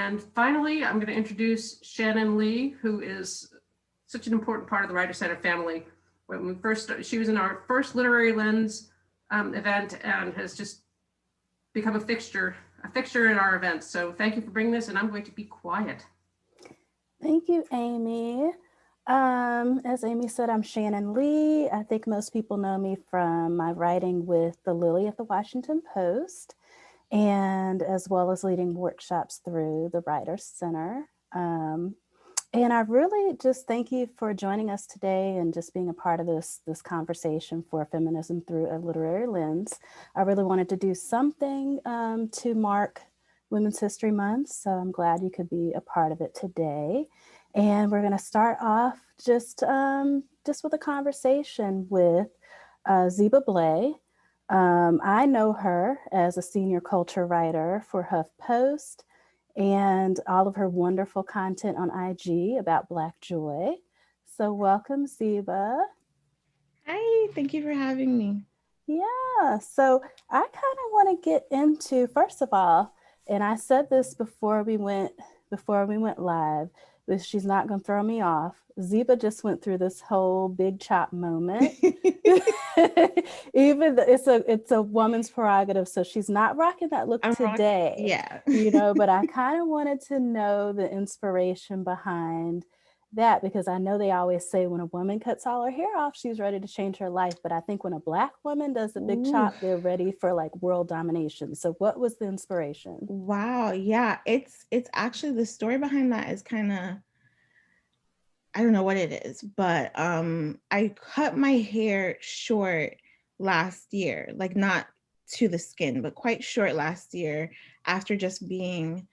And finally, I'm going to introduce Shannon Lee, who is such an important part of the Writer Center family. When we first started, she was in our first Literary Lens event and has just become a fixture in our events. So thank you for bringing this, and I'm going to be quiet. Thank you, Amy. As Amy said, I'm Shannon Lee. I think most people know me from my writing with The Lily at the Washington Post, and as well as leading workshops through the Writers Center. And I really just thank you for joining us today and just being a part of this conversation for feminism through a literary lens. I really wanted to do something to mark Women's History Month, so I'm glad you could be a part of it today. And we're going to start off just with a conversation with Zeba Blay. I know her as a senior culture writer for HuffPost and all of her wonderful content on IG about Black joy. So welcome, Zeba. Hi, thank you for having me. Yeah, so I kind of want to get into, first of all, and I said this before we went live, but she's not going to throw me off. Zeba just went through this whole big chop moment. Even it's a woman's prerogative, so she's not rocking that look today. Yeah, you know, but I kind of wanted to know the inspiration behind that, because I know they always say when a woman cuts all her hair off, she's ready to change her life. But I think when a Black woman does the big chop, they're ready for like world domination. So what was the inspiration? Wow. Yeah, it's actually, the story behind that is kind of, I don't know what it is, but I cut my hair short last year, like not to the skin, but quite short last year, after just being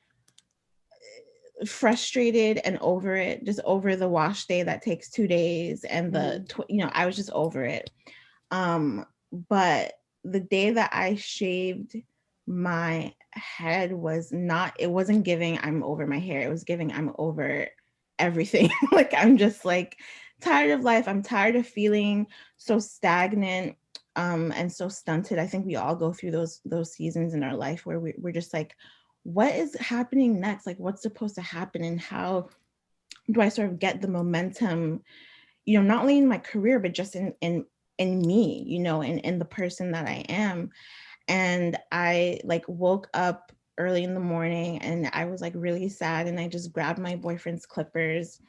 frustrated and over it, just over the wash day that takes 2 days, and I was just over it. But the day that I shaved my head it wasn't giving I'm over my hair, it was giving I'm over everything. Like, I'm just like tired of life. I'm tired of feeling so stagnant and so stunted. I think we all go through those seasons in our life where we're just like, what is happening next? Like, what's supposed to happen, and how do I sort of get the momentum, not only in my career, but just in me, in the person that I am. And I like woke up early in the morning and I was like really sad, and I just grabbed my boyfriend's clippers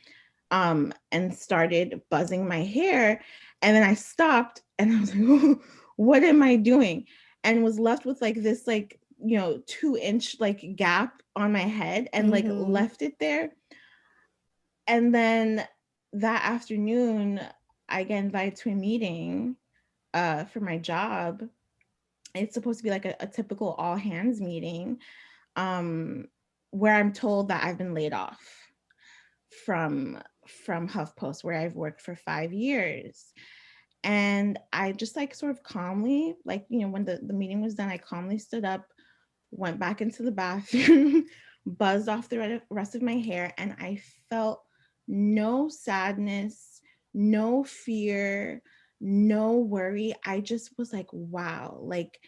and started buzzing my hair. And then I stopped and I was like, what am I doing? And was left with like this 2-inch like gap on my head, and like left it there. And then that afternoon I get invited to a meeting for my job. It's supposed to be like a typical all hands meeting, where I'm told that I've been laid off from HuffPost, where I've worked for 5 years. And I just like sort of calmly, like, when the meeting was done, I calmly stood up, went back into the bathroom, buzzed off the rest of my hair, and I felt no sadness, no fear, no worry. I just was like, wow, like,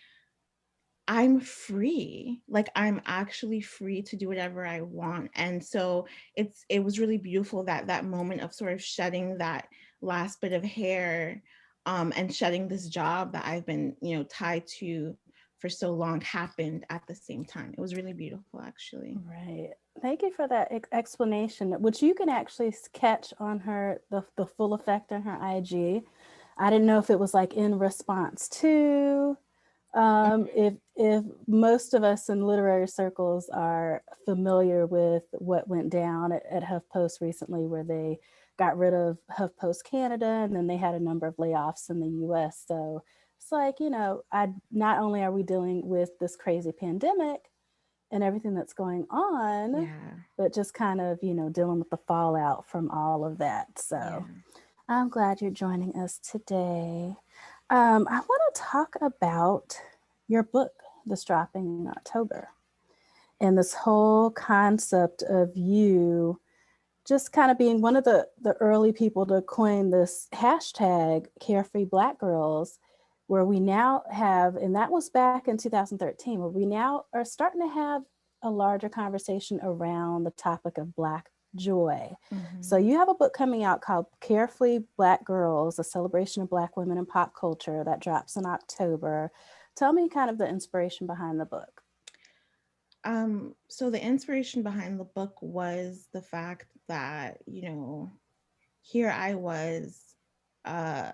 I'm free. Like, I'm actually free to do whatever I want. And so it was really beautiful, that moment of sort of shedding that last bit of hair, and shedding this job that I've been, tied to for so long, happened at the same time. It was really beautiful, actually. Right. Thank you for that explanation, which you can actually catch on the full effect on her IG. I didn't know if it was like in response to, if most of us in literary circles are familiar with what went down at HuffPost recently, where they got rid of HuffPost Canada, and then they had a number of layoffs in the US. So it's like, not only are we dealing with this crazy pandemic and everything that's going on, but just kind of, dealing with the fallout from all of that. So I'm glad you're joining us today. I want to talk about your book that's dropping in October, and this whole concept of you just kind of being one of the early people to coin this hashtag Carefree Black Girls, where we now have, and that was back in 2013, where we now are starting to have a larger conversation around the topic of Black joy. Mhm. So you have a book coming out called Carefree Black Girls, a celebration of Black women in pop culture, that drops in October. Tell me kind of the inspiration behind the book. So the inspiration behind the book was the fact that, here I was, uh,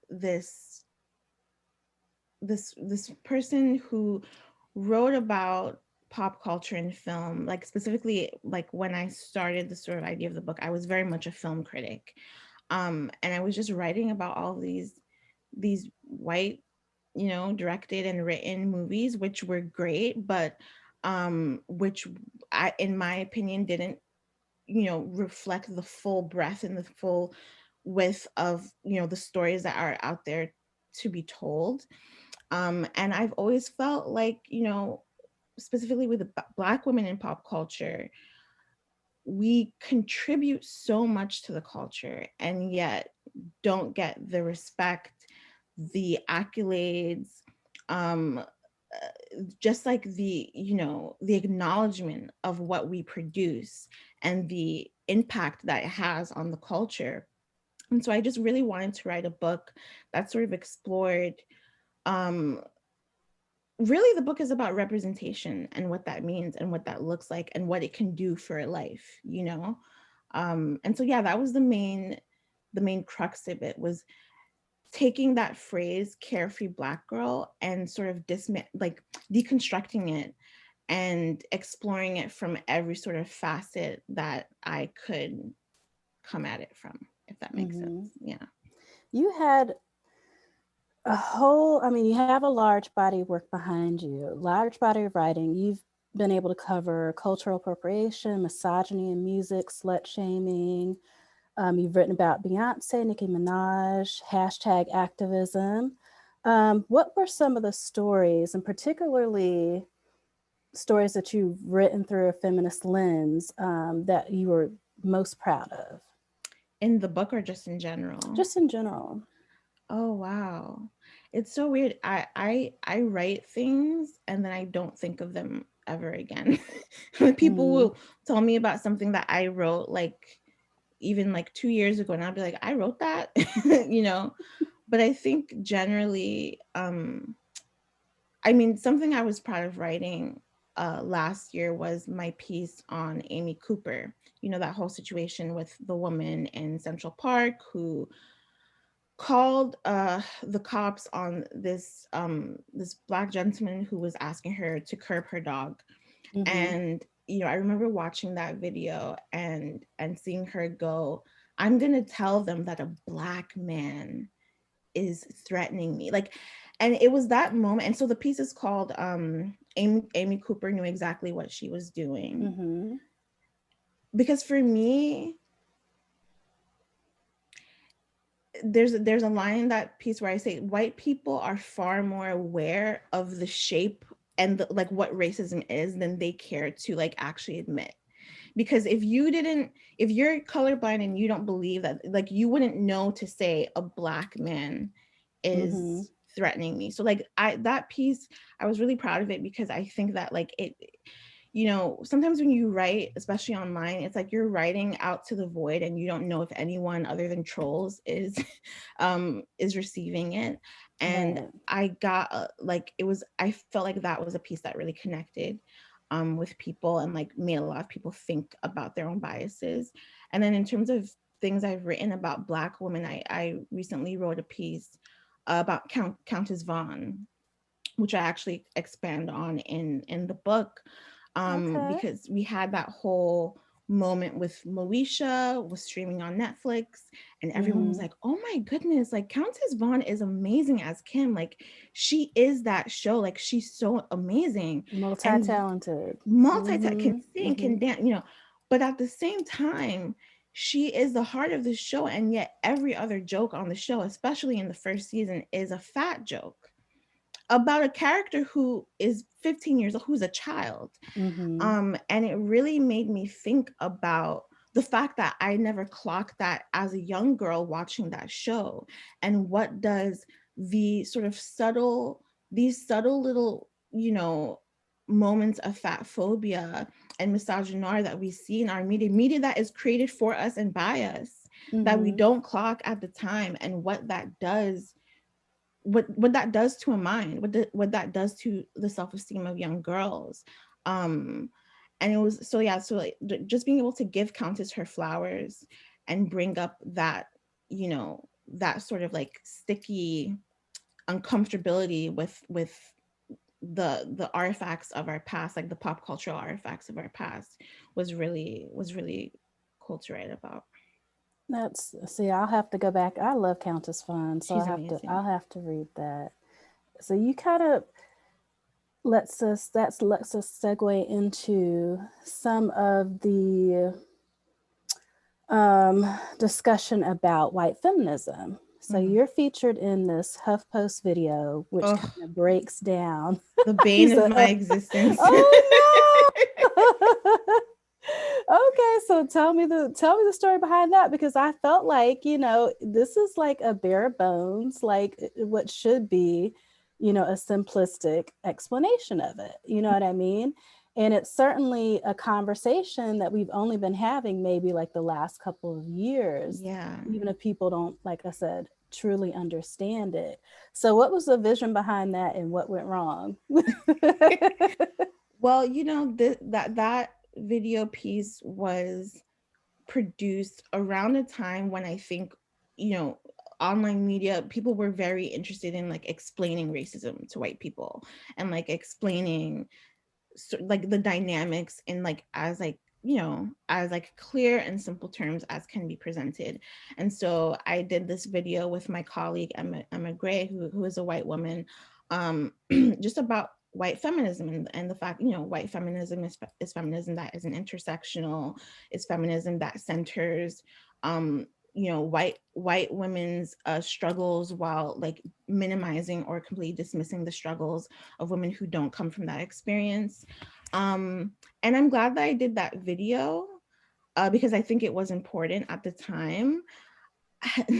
this this person who wrote about pop culture and film, like specifically, like when I started the sort of idea of the book, I was very much a film critic. And I was just writing about all these white, directed and written movies, which were great, but which I, in my opinion, didn't, reflect the full breadth and the full width of, the stories that are out there to be told. And I've always felt like, specifically with the Black women in pop culture, we contribute so much to the culture and yet don't get the respect, the accolades, just like the acknowledgement of what we produce and the impact that it has on the culture. And so I just really wanted to write a book that sort of explored, really the book is about representation and what that means and what that looks like and what it can do for life, and so yeah, that was the main crux of it, was taking that phrase carefree Black girl and sort of deconstructing it and exploring it from every sort of facet that I could come at it from, if that makes sense. Yeah. You had you have a large body of work behind you, large body of writing. You've been able to cover cultural appropriation, misogyny in music, slut shaming. You've written about Beyonce, Nicki Minaj, hashtag activism. What were some of the stories, and particularly stories that you've written through a feminist lens, that you were most proud of? In the book or just in general? Just in general. Oh, wow. It's so weird. I write things and then I don't think of them ever again. People will tell me about something that I wrote like even like 2 years ago, and I'll be like, I wrote that, But I think generally, something I was proud of writing last year was my piece on Amy Cooper. That whole situation with the woman in Central Park who called the cops on this Black gentleman who was asking her to curb her dog. And I remember watching that video and seeing her go, I'm gonna tell them that a Black man is threatening me. And it was that moment. And so the piece is called Amy Cooper Knew Exactly What She Was Doing. Because for me, there's a line in that piece where I say white people are far more aware of the shape and what racism is than they care to actually admit. Because if you're colorblind and you don't believe that, you wouldn't know to say a Black man is threatening me. So that piece, I was really proud of it because I think that it, sometimes when you write, especially online, it's like you're writing out to the void and you don't know if anyone other than trolls is receiving it. And I got I felt like that was a piece that really connected with people and made a lot of people think about their own biases. And then in terms of things I've written about Black women, I recently wrote a piece about Countess Vaughn, which I actually expand on in the book. Because we had that whole moment with Moesha was streaming on Netflix and everyone was like, oh my goodness, Countess Vaughn is amazing as Kim. She is that show. She's so amazing. Multi-talented. Can sing, can dance, but at the same time, she is the heart of the show. And yet every other joke on the show, especially in the first season, is a fat joke about a character who is 15 years old, who's a child. And it really made me think about the fact that I never clocked that as a young girl watching that show. And what does the sort of these subtle little, moments of fat phobia and misogynoir that we see in our media that is created for us and by us, that we don't clock at the time, and what that does, what that does to a mind, what that does to the self-esteem of young girls. And it was so like just being able to give Countess her flowers and bring up that, you know, that sort of like sticky uncomfortability with the artifacts of our past, like the pop cultural artifacts of our past, was really cool to write about. I'll have to go back. I love Countess Fun, so She's amazing. I'll have to read that. So you kind of lets us segue into some of the discussion about white feminism. So you're featured in this HuffPost video, which kind of breaks down the bane of my existence. Oh no! Okay, so tell me the story behind that, because I felt like, you know, this is like a bare bones, like what should be, you know, a simplistic explanation of it. You know what I mean? And it's certainly a conversation that we've only been having maybe like the last couple of years. Yeah. Even if people don't, like I said, truly understand it. So what was the vision behind that and what went wrong? Well, you know, that video piece was produced around a time when I think, you know, online media, people were very interested in like explaining racism to white people and like explaining like the dynamics in like as like, you know, as like clear and simple terms as can be presented. And so I did this video with my colleague Emma Gray, who is a white woman, just about white feminism and the fact, you know, white feminism is feminism that isn't intersectional, is feminism that centers you know, white women's struggles while like minimizing or completely dismissing the struggles of women who don't come from that experience. And I'm glad that I did that video because I think it was important at the time.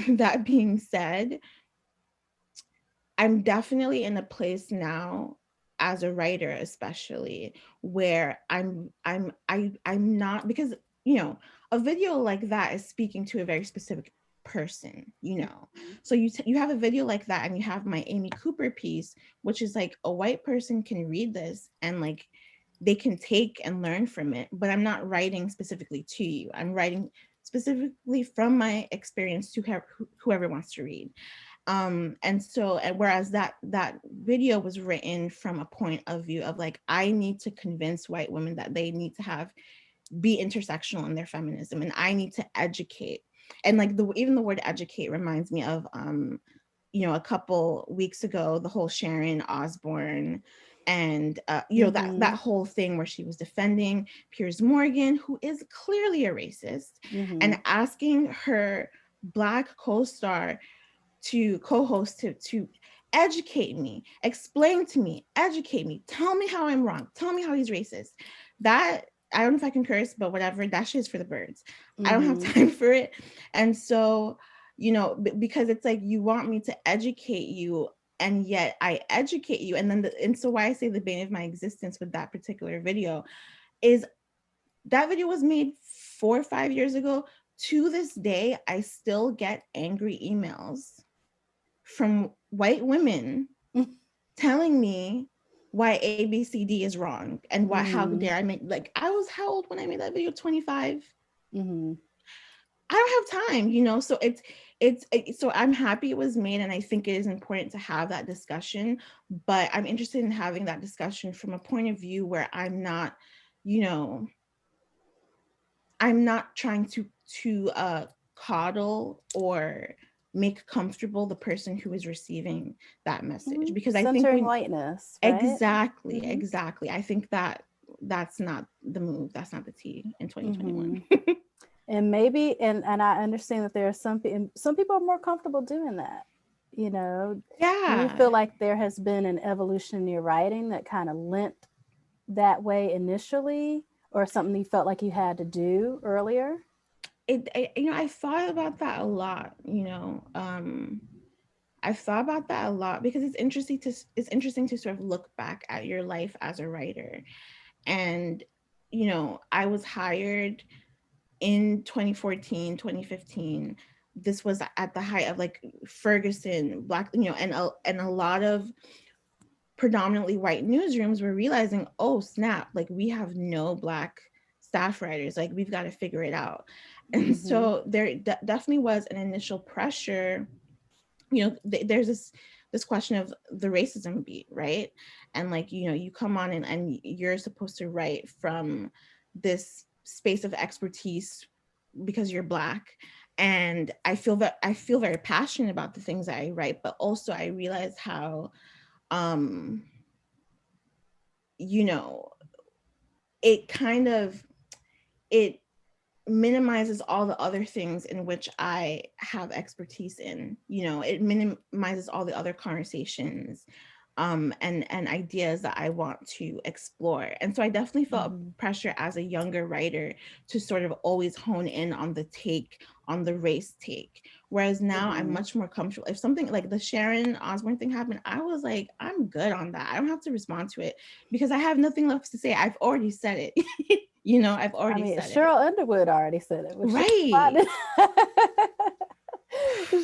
That being said, I'm definitely in a place now as a writer, especially, where I'm not, because, you know, a video like that is speaking to a very specific person, you know. So you have a video like that, and you have my Amy Cooper piece, which is like a white person can read this and like they can take and learn from it, but I'm not writing specifically to you. I'm writing specifically from my experience to whoever wants to read. And so, and whereas that video was written from a point of view of like, I need to convince white women that they need to be intersectional in their feminism, and I need to educate. And like even the word educate reminds me of you know, a couple weeks ago, the whole Sharon Osbourne and you know, that whole thing where she was defending Piers Morgan, who is clearly a racist, and asking her Black co-star to co-host to educate me, explain to me, educate me, tell me how I'm wrong, tell me how he's racist. That, I don't know if I can curse, but whatever, that shit is for the birds. I don't have time for it. And so, you know, because it's like, you want me to educate you, and yet I educate you. And then and so why I say the bane of my existence with that particular video is that video was made 4 or 5 years ago. To this day, I still get angry emails from white women telling me why ABCD is wrong and why how dare I make, like, I was how old when I made that video? 25. I don't have time, you know. So it's so I'm happy it was made, and I think it is important to have that discussion, but I'm interested in having that discussion from a point of view where I'm not, you know, I'm not trying to coddle or make comfortable the person who is receiving that message, because I think whiteness, right? Exactly. I think that's not the move. That's not the tea in 2021. And maybe, and I understand that there are some people are more comfortable doing that, you know. Yeah. Do you feel like there has been an evolution in your writing that kind of lent that way initially, or something you felt like you had to do earlier? You know, I thought about that a lot, you know. I've thought about that a lot because it's interesting to sort of look back at your life as a writer. And, you know, I was hired in 2014, 2015. This was at the height of like Ferguson, Black, you know, and a lot of predominantly white newsrooms were realizing, oh snap, like we have no Black staff writers, like we've got to figure it out. And so there definitely was an initial pressure. You know, there's this question of the racism beat, right? And like, you know, you come on and you're supposed to write from this space of expertise because you're Black. And I feel very passionate about the things that I write, but also I realize how you know, it kind of, it minimizes all the other things in which I have expertise in. You know, it minimizes all the other conversations and ideas that I want to explore. And so I definitely felt pressure as a younger writer to sort of always hone in on the race take. Whereas now I'm much more comfortable. If something like the Sharon Osbourne thing happened, I was like, I'm good on that. I don't have to respond to it because I have nothing left to say. I've already said it. You know, I've already said Cheryl it. Underwood already said it. Right.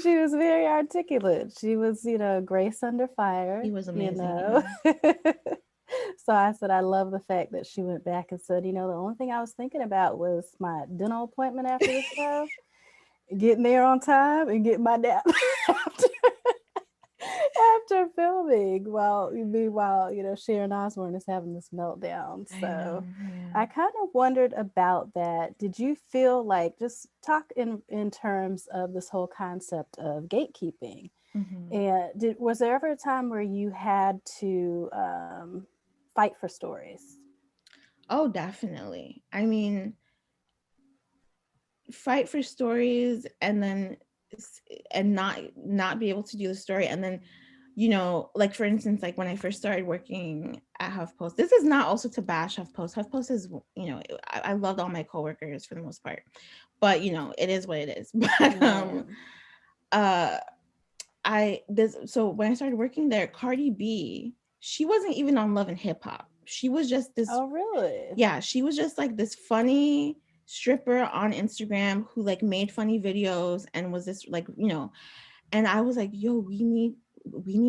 She was very articulate. She was, you know, Grace Under Fire. He was amazing. You know? Yeah. So I said, I love the fact that she went back and said, you know, the only thing I was thinking about was my dental appointment after the show, getting there on time and getting my nap after filming meanwhile, you know, Sharon Osbourne is having this meltdown. So I kind of wondered about that. Did you feel like, just talk in terms of this whole concept of gatekeeping, and was there ever a time where you had to fight for stories? Oh, definitely. I mean, fight for stories and not be able to do the story. And then, you know, like for instance, like when I first started working at HuffPost, this is not also to bash HuffPost. HuffPost is, you know, I loved all my coworkers for the most part, but you know, it is what it is. But so when I started working there, Cardi B, she wasn't even on Love and Hip Hop. She was just this. Oh, really? Yeah, she was just like this funny stripper on Instagram who like made funny videos and was this like, you know, and I was like, yo, we need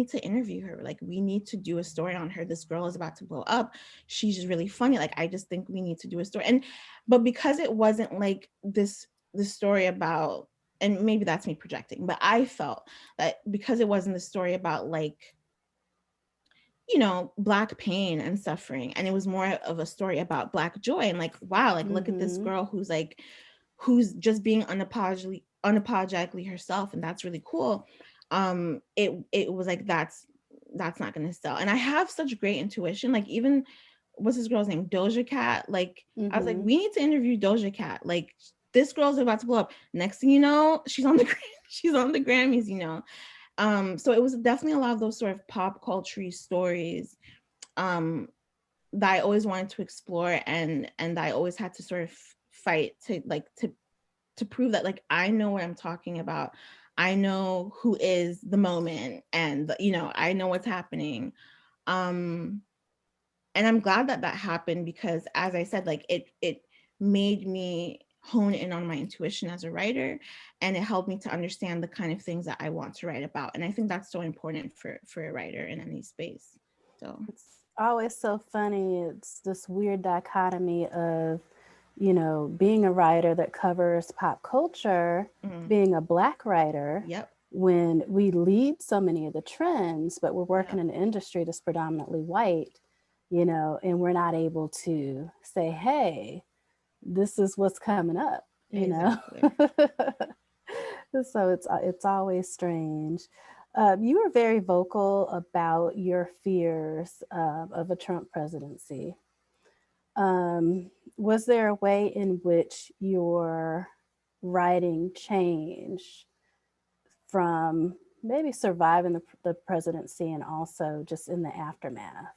to interview her. Like, we need to do a story on her. This girl is about to blow up. She's just really funny. Like, I just think we need to do a story. But because it wasn't like this story about, and maybe that's me projecting, but I felt that because it wasn't the story about like, you know, Black pain and suffering, and it was more of a story about Black joy and like, wow, like look at this girl who's just being unapologetically herself, and that's really cool. It was like that's not gonna sell. And I have such great intuition. Like, even what's this girl's name, Doja Cat, like I was like, we need to interview Doja Cat. Like, this girl's about to blow up. Next thing you know, she's on the Grammys, you know. So it was definitely a lot of those sort of pop culture stories that I always wanted to explore, and I always had to sort of fight to prove that like I know what I'm talking about. I know who is the moment, and you know, I know what's happening. And I'm glad that happened, because as I said, like it made me hone in on my intuition as a writer, and it helped me to understand the kind of things that I want to write about. And I think that's so important for a writer in any space. So it's always so funny. It's this weird dichotomy of, you know, being a writer that covers pop culture, being a Black writer, when we lead so many of the trends, but we're working in an industry that's predominantly white, you know, and we're not able to say, hey, this is what's coming up, you know. So it's always strange. You were very vocal about your fears of a Trump presidency. Was there a way in which your writing changed from maybe surviving the presidency and also just in the aftermath?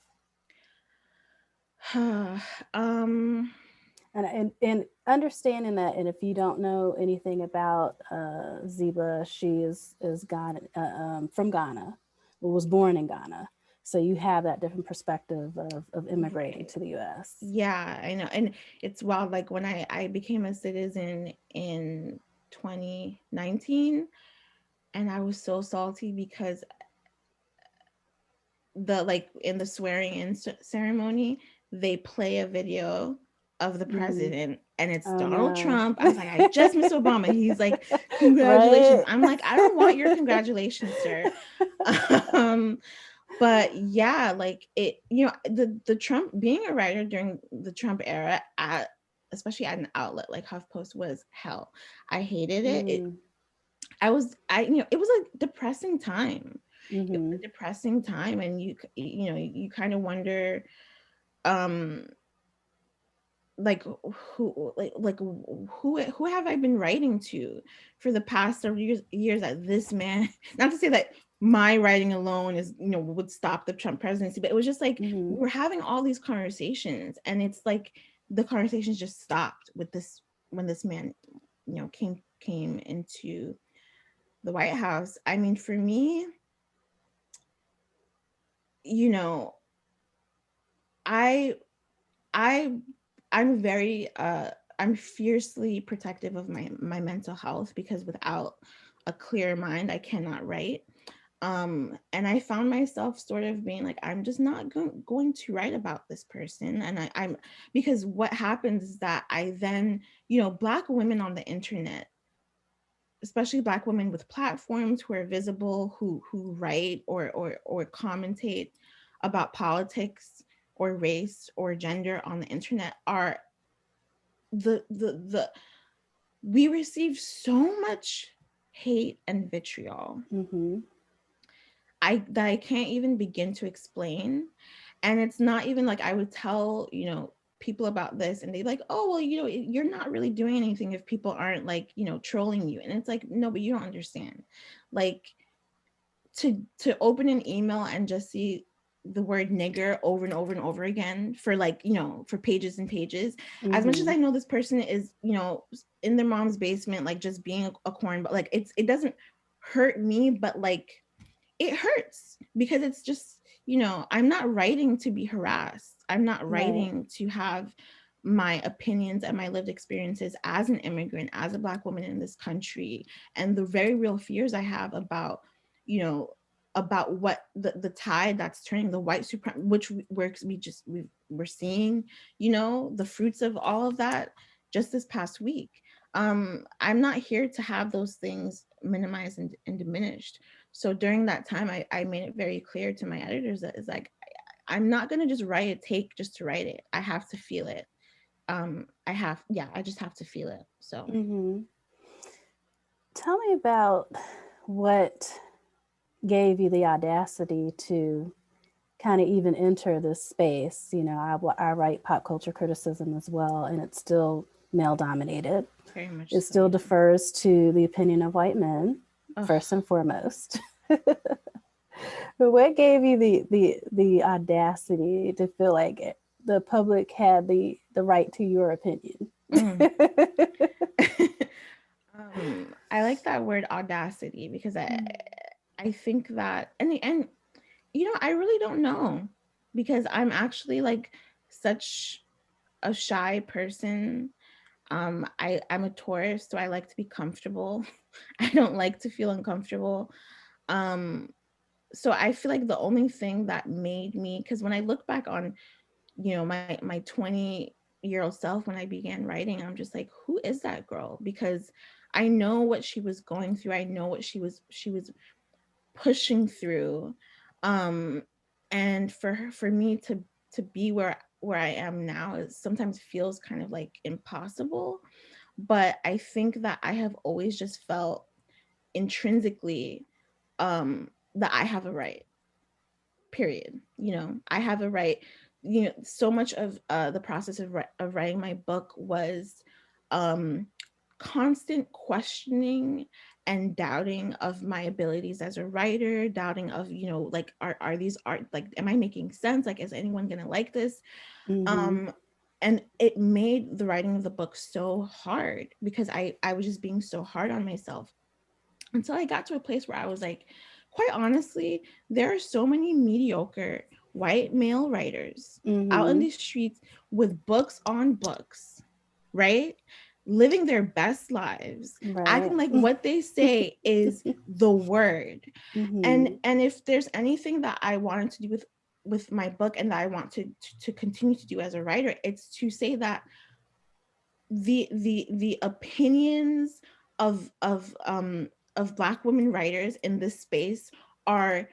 And understanding that, and if you don't know anything about Zeba, she is Ghana, from Ghana, or was born in Ghana. So you have that different perspective of immigrating to the U.S. Yeah, I know. And it's wild. Like when I became a citizen in 2019, and I was so salty because in the swearing in ceremony, they play a video of the president and it's Donald Trump. I was like, I just missed Obama. He's like, congratulations. Right? I'm like, I don't want your congratulations, sir. But yeah, like it, the Trump, being a writer during the Trump era, especially at an outlet like HuffPost, was hell. I hated it. It was a depressing time. It was a depressing time, and you kind of wonder, like who have I been writing to for the past several years that this man, not to say that my writing alone is would stop the Trump presidency, but it was just like we're having all these conversations, and it's like the conversations just stopped with this when this man came into the White House. I mean, for me, I'm very I'm fiercely protective of my mental health, because without a clear mind I cannot write. And I found myself sort of being like, I'm just not going to write about this person. And I'm because what happens is that I then, Black women on the internet, especially Black women with platforms who are visible, who write or commentate about politics or race or gender on the internet, are we receive so much hate and vitriol that I can't even begin to explain. And it's not even like I would tell people about this and they're like, oh well, you're not really doing anything if people aren't like trolling you. And it's like, no, but you don't understand. Like to open an email and just see the word nigger over and over and over again for like for pages and pages, as much as I know this person is in their mom's basement, like just being a corn, but like it doesn't hurt me, but like it hurts because it's just I'm not writing to be harassed. I'm not writing to have my opinions and my lived experiences as an immigrant, as a Black woman in this country, and the very real fears I have about about what the tide that's turning, the white supremacy, which we're seeing the fruits of all of that just this past week. I'm not here to have those things minimized and diminished. So during that time, I made it very clear to my editors that it's like, I'm not going to just write a take just to write it. I have to feel it. I just have to feel it. So tell me about what gave you the audacity to kind of even enter this space. I write pop culture criticism as well, and it's still male dominated. Very much it still defers to the opinion of white men, first and foremost. But what gave you the audacity to feel like the public had the right to your opinion? I like that word audacity because I think that, and I really don't know, because I'm actually like such a shy person. I'm a Taurus, so I like to be comfortable. I don't like to feel uncomfortable. So I feel like the only thing that made me, because when I look back on, my 20-year-old self when I began writing, I'm just like, who is that girl? Because I know what she was going through. I know what she was pushing through. And for me to be where I am now, it sometimes feels kind of like impossible. But I think that I have always just felt intrinsically that I have a right, period. I have a right. So much of the process of writing my book was constant questioning and doubting of my abilities as a writer, doubting of, like, are these art, like, am I making sense? Like, is anyone gonna like this? and it made the writing of the book so hard because I was just being so hard on myself until I got to a place where I was like, quite honestly, there are so many mediocre white male writers out in the streets with books on books, right? Living their best lives, acting like what they say is the word. And if there's anything that I wanted to do with my book and that I want to continue to do as a writer, it's to say that the opinions of Black women writers in this space are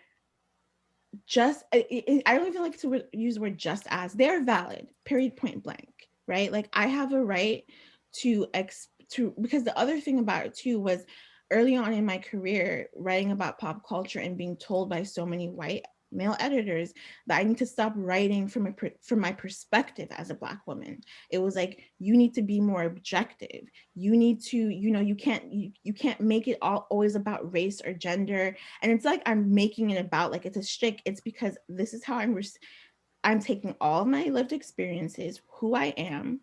just, I don't even like to use the word just as, they're valid, period, point blank, right? Like I have a right to because the other thing about it too was early on in my career writing about pop culture and being told by so many white male editors that I need to stop writing from my perspective as a Black woman. It was like, you need to be more objective. You need to, you can't make it always about race or gender. And it's like I'm making it about like it's a shtick. It's because this is how I'm taking all of my lived experiences, who I am,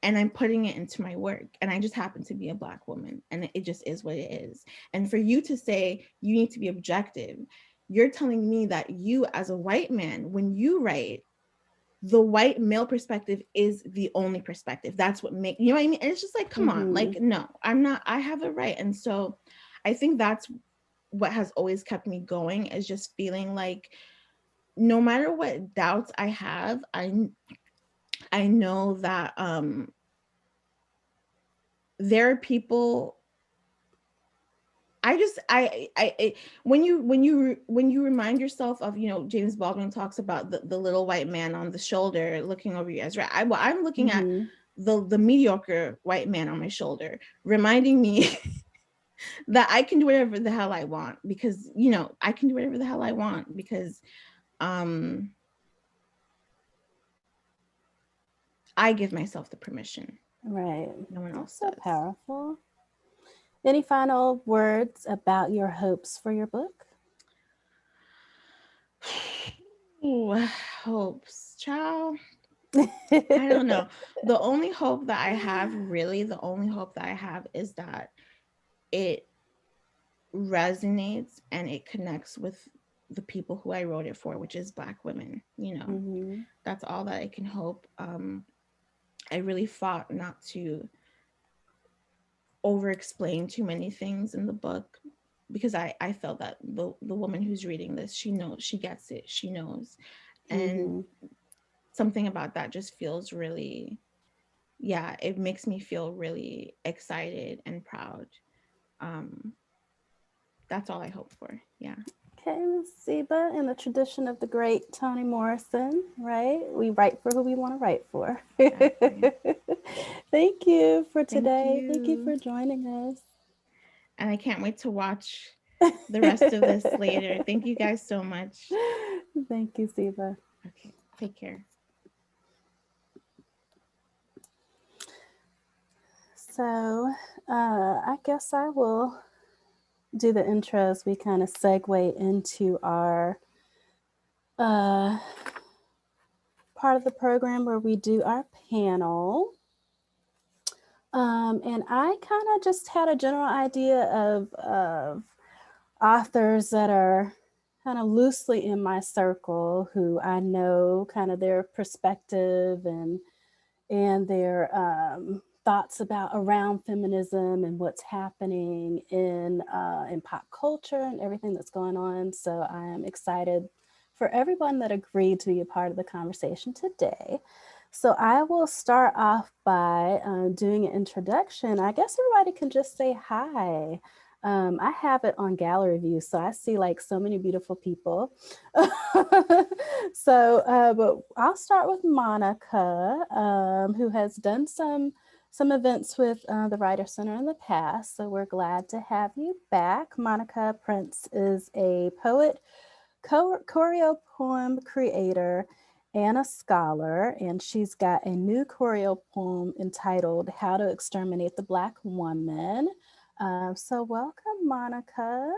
and I'm putting it into my work. And I just happen to be a Black woman, and it just is what it is. And for you to say you need to be objective, you're telling me that you as a white man, when you write, the white male perspective is the only perspective. That's what makes, you know what I mean? And it's just like, come on, like, no, I'm not, I have a right. And so I think that's what has always kept me going, is just feeling like no matter what doubts I have, I know that there are people. When you remind yourself of, James Baldwin talks about the little white man on the shoulder looking over you as right. I'm looking at the mediocre white man on my shoulder, reminding me that I can do whatever the hell I want, because I can do whatever the hell I want, because I give myself the permission. Right. No one else That's so does. powerful. Any final words about your hopes for your book? Ooh, hopes, child. I don't know. The only hope that I have, really, the only hope that I have is that it resonates and it connects with the people who I wrote it for, which is Black women. That's all that I can hope. I really fought not to over explain too many things in the book, because I felt that the woman who's reading this, she knows, she gets it, she knows. And something about that just feels really, it makes me feel really excited and proud. That's all I hope for. Yeah. Okay, Zeba, in the tradition of the great Toni Morrison, right? We write for who we want to write for. Exactly. Thank you for today. Thank you for joining us. And I can't wait to watch the rest of this later. Thank you guys so much. Thank you, Zeba. Okay, take care. So I guess I will do the intro as we kind of segue into our part of the program where we do our panel. And I kind of just had a general idea of authors that are kind of loosely in my circle, who I know kind of their perspective and their thoughts around feminism and what's happening in pop culture and everything that's going on. So I am excited for everyone that agreed to be a part of the conversation today. So I will start off by doing an introduction. I guess everybody can just say hi. I have it on gallery view, so I see like so many beautiful people. So, but I'll start with Monica, who has done some events with the Writer Center in the past. So we're glad to have you back. Monica Prince is a poet, choreo poem creator, and a scholar, and she's got a new choreo poem entitled "How to Exterminate the Black Woman." So welcome, Monica.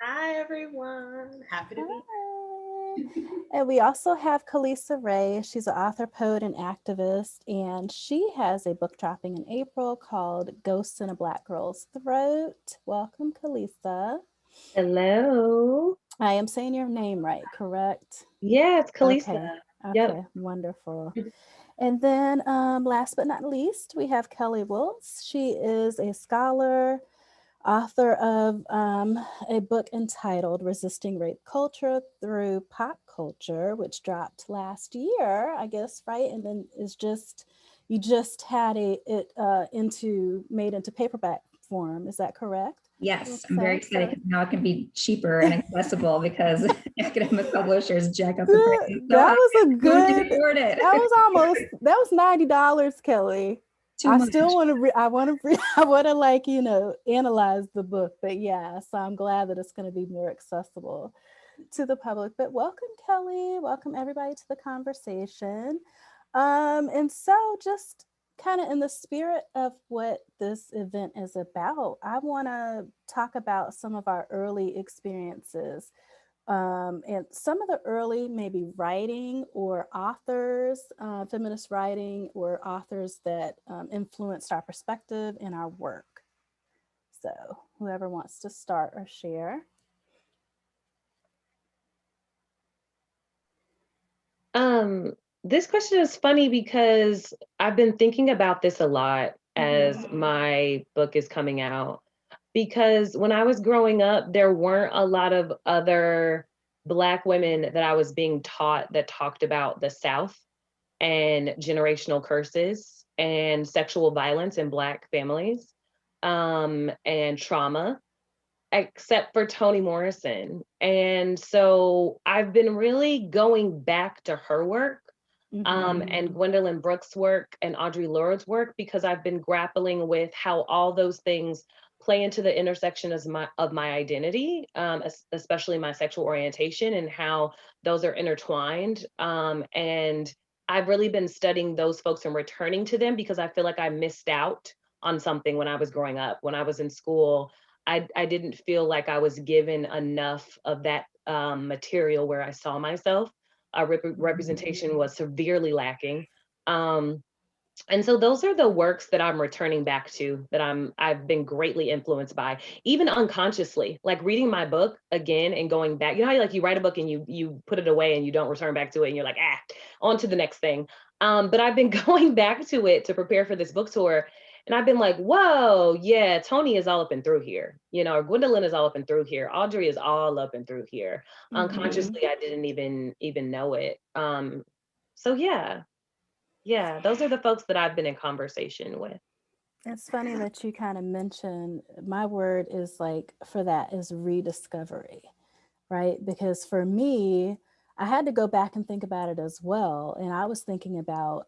Hi, everyone. Happy to be And we also have Kalisa Rae. She's an author, poet, and activist, and she has a book dropping in April called Ghosts in a Black Girl's Throat. Welcome, Kalisa. Hello. I am saying your name right, correct? Yeah, it's Kalisa. Okay, Yep. Wonderful. And then last but not least, we have Kelly Wiltz. She is a scholar, author of a book entitled Resisting Rape Culture Through Pop Culture, which dropped last year, I guess, right? And then you just had it made into paperback form. Is that correct? Yes, I'm very excited because now it can be cheaper and accessible because academic publishers jack up the price. That was a good. Afford it. That was $90, Kelly. I still want to. I want to analyze the book. But yeah, so I'm glad that it's going to be more accessible to the public. But welcome, Kelly. Welcome everybody to the conversation. And so just kind of in the spirit of what this event is about, I want to talk about some of our early experiences and some of the early maybe writing or authors, feminist writing or authors that influenced our perspective and our work. So whoever wants to start or share. This question is funny because I've been thinking about this a lot as my book is coming out. Because when I was growing up, there weren't a lot of other Black women that I was being taught that talked about the South and generational curses and sexual violence in Black families and trauma, except for Toni Morrison. And so I've been really going back to her work and Gwendolyn Brooks' work and Audre Lorde's work, because I've been grappling with how all those things play into the intersection of my identity, especially my sexual orientation, and how those are intertwined. And I've really been studying those folks and returning to them because I feel like I missed out on something when I was growing up. When I was in school, I didn't feel like I was given enough of that material where I saw myself. Representation was severely lacking. And so those are the works that I'm returning back to, that I've been greatly influenced by, even unconsciously, like reading my book again and going back. You know how you write a book and you put it away and you don't return back to it and you're like, on to the next thing. But I've been going back to it to prepare for this book tour. And I've been like, whoa, yeah, Toni is all up and through here. Or Gwendolyn is all up and through here. Audre is all up and through here. Unconsciously, I didn't even know it. So yeah, those are the folks that I've been in conversation with. It's funny that you kind of mentioned, my word is for that is rediscovery, right? Because for me, I had to go back and think about it as well. And I was thinking about,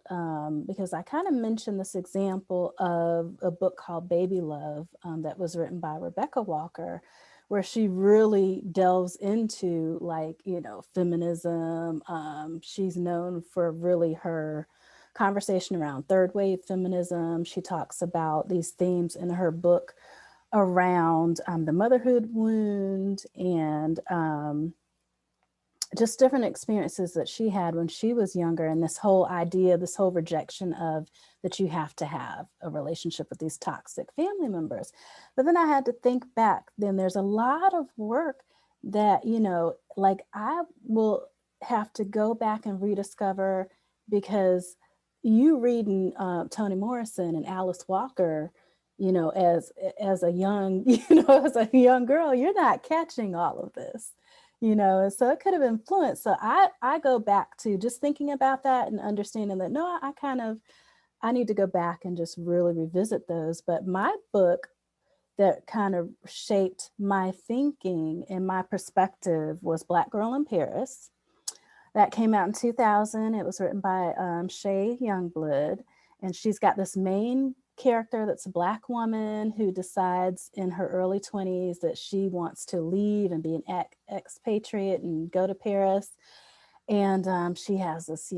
because I kind of mentioned this example of a book called Baby Love that was written by Rebecca Walker, where she really delves into feminism. She's known for really her conversation around third wave feminism. She talks about these themes in her book around the motherhood wound and just different experiences that she had when she was younger, and this whole rejection of that you have to have a relationship with these toxic family members. But then I had to think back, then there's a lot of work that, I will have to go back and rediscover, because you reading Toni Morrison and Alice Walker, as a young, as a young girl, you're not catching all of this, and so it could have influenced. So I go back to just thinking about that and understanding that, no, I need to go back and just really revisit those. But my book that kind of shaped my thinking and my perspective was Black Girl in Paris. That came out in 2000. It was written by Shay Youngblood. And she's got this main character that's a Black woman who decides in her early 20s that she wants to leave and be an expatriate and go to Paris. And she has this,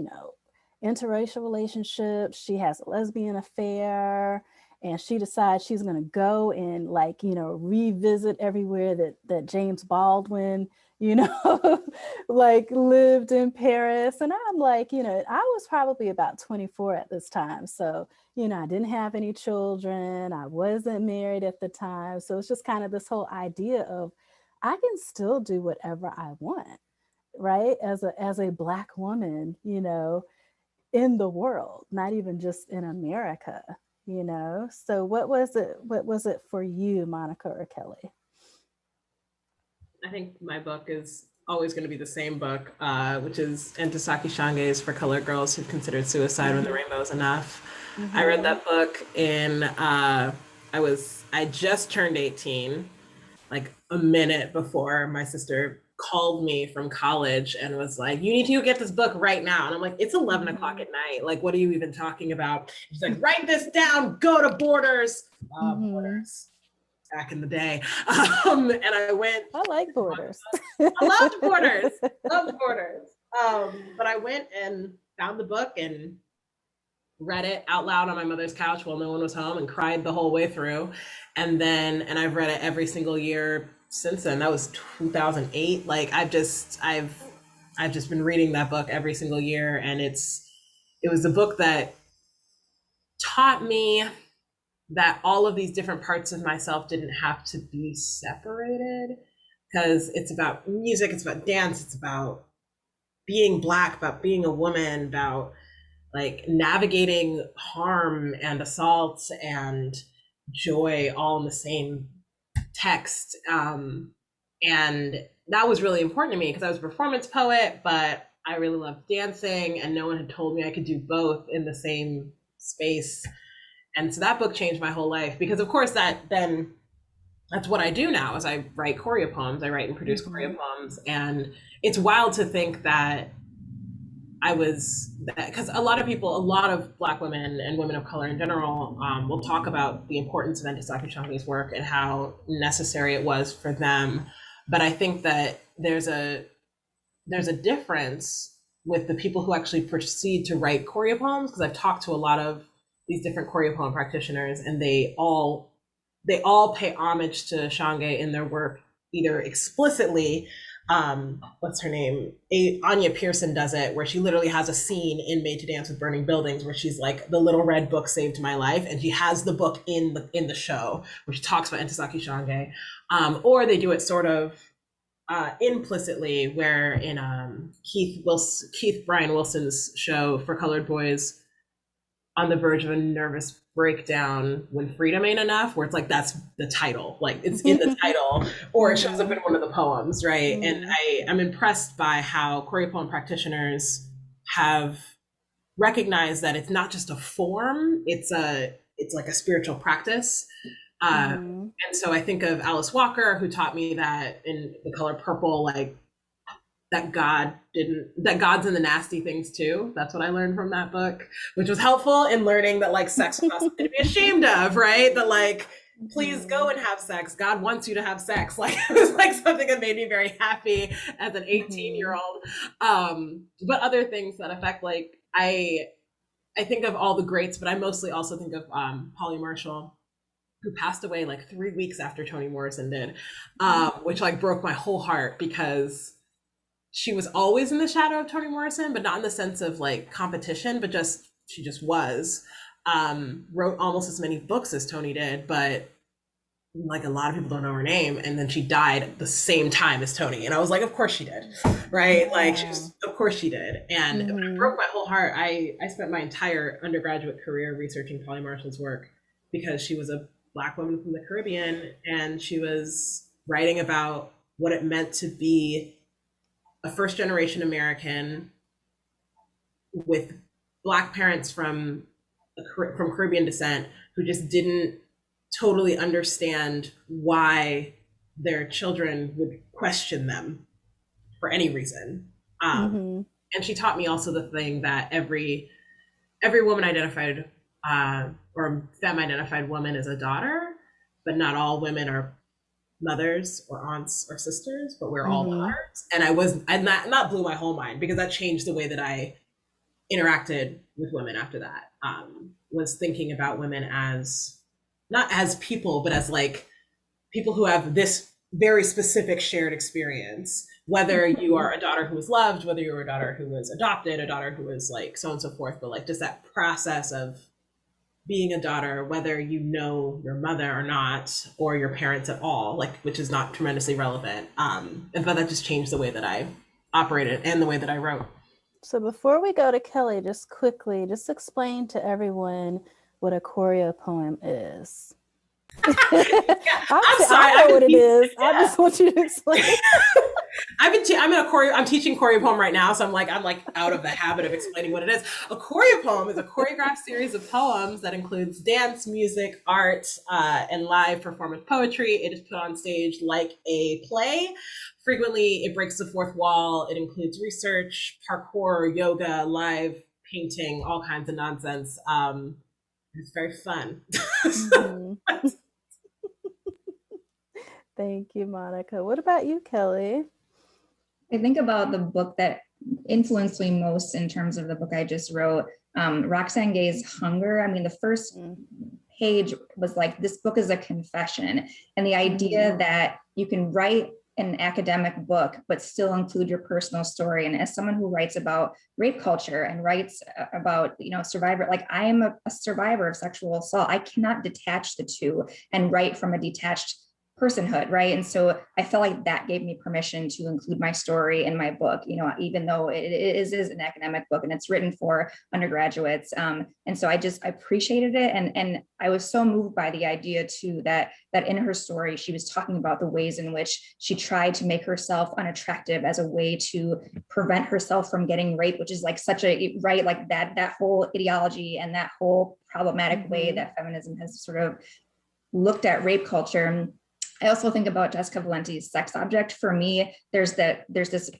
interracial relationship. She has a lesbian affair. And she decides she's going to go and revisit everywhere that James Baldwin you know, like lived in Paris. And I'm like, you know, I was probably about 24 at this time. So, you know, I didn't have any children. I wasn't married at the time. So it's just kind of this whole idea of I can still do whatever I want, right? As a Black woman, you know, in the world, not even just in America, you know. So what was it for you, Monica or Kelly? I think my book is always going to be the same book, which is Ntozake Shange's For Colored Girls Who've Considered Suicide When the Rainbow Is Enough. I read that book in I just turned 18, like a minute before my sister called me from college and was like, you need to go get this book right now. And I'm like, it's 11 o'clock at night. Like, what are you even talking about? She's like, write this down, go to Borders. Borders. Back in the day. And I went. I like Borders. I loved Borders. Loved Borders. But I went and found the book and read it out loud on my mother's couch while no one was home and cried the whole way through. And I've read it every single year since then. That was 2008. Like I've just been reading that book every single year. And it was a book that taught me that all of these different parts of myself didn't have to be separated, because it's about music, it's about dance, it's about being Black, about being a woman, about like navigating harm and assault and joy all in the same text. And that was really important to me because I was a performance poet, but I really loved dancing and no one had told me I could do both in the same space. And so that book changed my whole life because of course that's what I do now is I write choreo poems. I write and produce choreo poems. And it's wild to think that because a lot of Black women and women of color in general will talk about the importance of Ntozake Shange's work and how necessary it was for them. But I think that there's a difference with the people who actually proceed to write choreo poems, because I've talked to a lot of these different choreo poem practitioners, and they all pay homage to Shange in their work, either explicitly, what's her name? Anya Pearson does it, where she literally has a scene in Made to Dance with Burning Buildings where she's like, the little red book saved my life, and she has the book in the show, where she talks about Ntozake Shange. Or they do it sort of implicitly, where in Keith Brian Wilson's show For Colored Boys, On the Verge of a Nervous Breakdown When Freedom Ain't Enough, where it's like that's the title, like it's in the title, or it shows up in one of the poems, right? And I'm impressed by how choreo poem practitioners have recognized that it's not just a form, it's like a spiritual practice. And so I think of Alice Walker, who taught me that in The Color Purple, like that God's in the nasty things too. That's what I learned from that book, which was helpful in learning that like sex was not something to be ashamed of, right? That like, please go and have sex. God wants you to have sex. Like it was like something that made me very happy as an 18-year-old. But other things that affect, like I think of all the greats, but I mostly also think of Paulie Marshall, who passed away like 3 weeks after Toni Morrison did, which like broke my whole heart, because she was always in the shadow of Toni Morrison, but not in the sense of like competition, but she just was. Wrote almost as many books as Toni did, but like a lot of people don't know her name. And then she died at the same time as Toni. And I was like, of course she did, right? Like of course she did. And it broke my whole heart. I spent my entire undergraduate career researching Paulie Marshall's work because she was a Black woman from the Caribbean, and she was writing about what it meant to be a first generation American with Black parents from Caribbean descent who just didn't totally understand why their children would question them for any reason. And she taught me also the thing that every woman identified or femme-identified woman is a daughter, but not all women are mothers or aunts or sisters, but we're all daughters. And that blew my whole mind, because that changed the way that I interacted with women after that. Was thinking about women as not as people, but as like people who have this very specific shared experience whether you are a daughter who was loved, whether you were a daughter who was adopted, a daughter who was like so on and so forth, but like just that process of being a daughter, whether you know your mother or not, or your parents at all, like, which is not tremendously relevant. But that just changed the way that I operated and the way that I wrote. So before we go to Kelly, just quickly, just explain to everyone what a choreo poem is. I'm sorry, I know what it is. I just want you to explain. I'm teaching choreo poem right now, so I'm like out of the habit of explaining what it is. A choreo poem is a choreographed series of poems that includes dance, music, art, and live performance poetry. It is put on stage like a play. Frequently, it breaks the fourth wall. It includes research, parkour, yoga, live painting, all kinds of nonsense. It's very fun. Mm-hmm. Thank you, Monica. What about you, Kelly? I think about the book that influenced me most in terms of the book I just wrote, Roxane Gay's Hunger. I mean, the first page was like, this book is a confession. And the idea that you can write an academic book, but still include your personal story. And as someone who writes about rape culture and writes about, survivor, like I am a survivor of sexual assault. I cannot detach the two and write from a detached personhood, right? And so I felt like that gave me permission to include my story in my book, even though it is an academic book and it's written for undergraduates. And so I appreciated it. And I was so moved by the idea too, that in her story, she was talking about the ways in which she tried to make herself unattractive as a way to prevent herself from getting raped, which is like such a, right, like that whole ideology and that whole problematic way that feminism has sort of looked at rape culture. I also think about Jessica Valenti's Sex Object. For me, there's this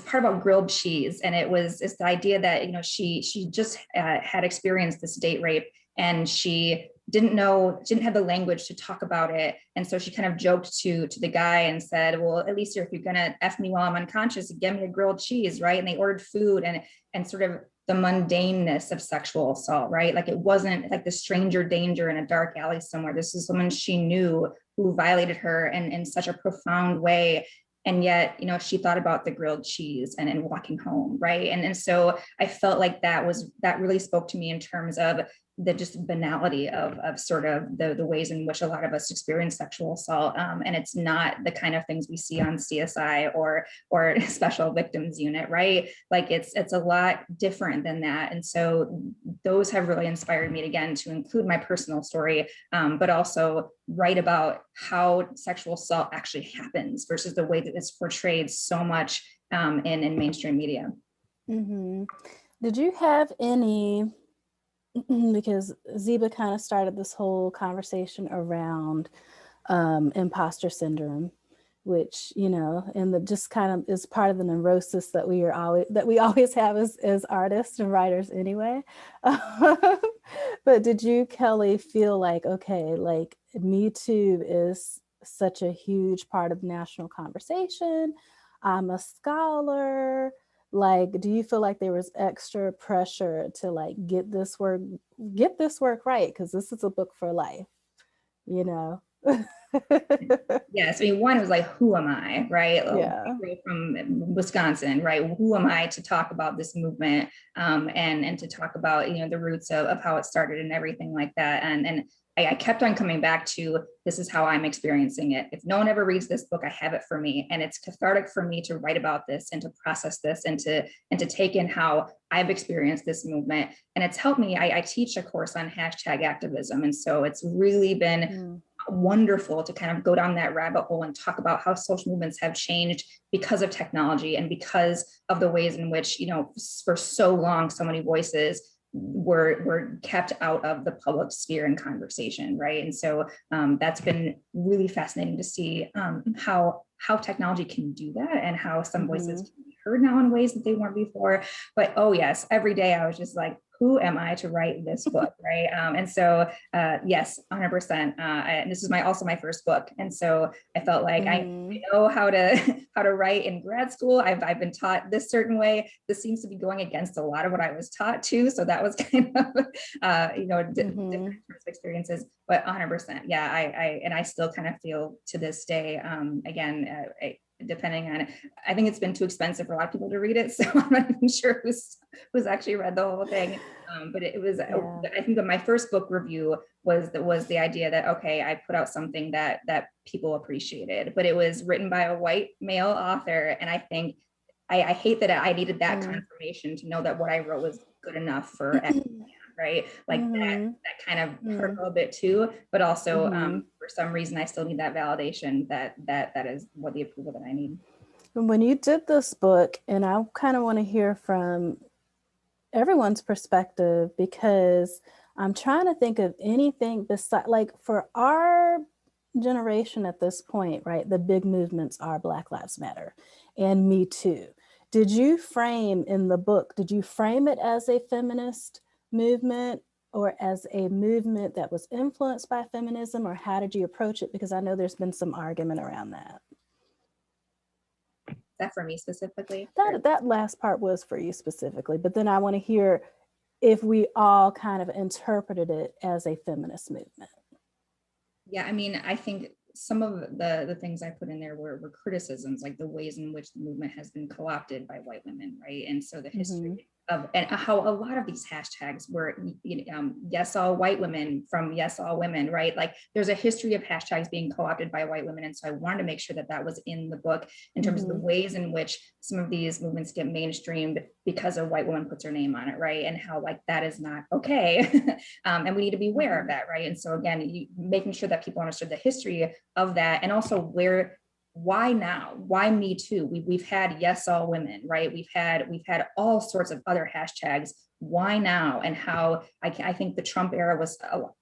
part about grilled cheese, and it's the idea that she just had experienced this date rape, and she didn't have the language to talk about it, and so she kind of joked to the guy and said, "Well, at least if you're gonna F me while I'm unconscious, give me a grilled cheese," right? And they ordered food, and sort of the mundaneness of sexual assault, right? Like it wasn't like the stranger danger in a dark alley somewhere. This is someone she knew who violated her in such a profound way. And yet, she thought about the grilled cheese and walking home, right? And so I felt like that really spoke to me in terms of the just banality of sort of the ways in which a lot of us experience sexual assault. And it's not the kind of things we see on CSI or Special Victims Unit, right? Like it's a lot different than that. And so those have really inspired me again to include my personal story, but also write about how sexual assault actually happens versus the way that it's portrayed so much in mainstream media. Mm-hmm. Did you have any, because Zeba kind of started this whole conversation around imposter syndrome, which, and the just kind of is part of the neurosis that we always have as artists and writers anyway. But did you, Kelly, feel like, okay, like Me Too is such a huge part of the national conversation? I'm a scholar. Like, do you feel like there was extra pressure to like get this work right? Because this is a book for life, Yes, I mean, one was like, who am I, right? Yeah. From Wisconsin, right? Who am I to talk about this movement and to talk about, the roots of how it started and everything like that. And I kept on coming back to, this is how I'm experiencing it. If no one ever reads this book, I have it for me. And it's cathartic for me to write about this and to process this and to take in how I've experienced this movement. And it's helped me. I teach a course on #activism. And so it's really been wonderful to kind of go down that rabbit hole and talk about how social movements have changed because of technology and because of the ways in which, for so long, so many voices were kept out of the public sphere and conversation, right? And so that's been really fascinating to see how technology can do that and how some voices can be heard now in ways that they weren't before. But oh yes, every day I was just like, who am I to write this book, right? And so yes, 100%. This is also my first book, and so I felt like I know how to write in grad school. I've been taught this certain way. This seems to be going against a lot of what I was taught too. So that was kind of different experiences. But 100%, yeah. I still kind of feel to this day. Again, depending on it. I think it's been too expensive for a lot of people to read it, so I'm not even sure who's actually read the whole thing. But it was, I think that my first book review was the idea that, okay, I put out something that people appreciated, but it was written by a white male author. And I think, I hate that I needed that confirmation to know that what I wrote was good enough for everyone, right? Like that kind of hurt a little bit too, but also for some reason I still need that validation that is what the approval that I need. When you did this book, and I kind of want to hear from everyone's perspective, because I'm trying to think of anything besides, like, for our generation at this point, right, the big movements are Black Lives Matter and Me Too. Did you frame in the book, did you frame it as a feminist movement or as a movement that was influenced by feminism, or how did you approach it? Because I know there's been some argument around that. That for me specifically? That last part was for you specifically, but then I want to hear if we all kind of interpreted it as a feminist movement. Yeah, I mean, I think some of the things I put in there were criticisms, like the ways in which the movement has been co-opted by white women, right? And so the history of, and how a lot of these hashtags were, yes, all white women from yes, all women, right? Like there's a history of hashtags being co-opted by white women. And so I wanted to make sure that that was in the book in terms of the ways in which some of these movements get mainstreamed because a white woman puts her name on it, right? And how like that is not okay. And we need to be aware of that, right? And so again, making sure that people understood the history of that, and also why now? Why Me Too? We've had yes, all women, right? We've had all sorts of other hashtags. Why now? And how I think the Trump era was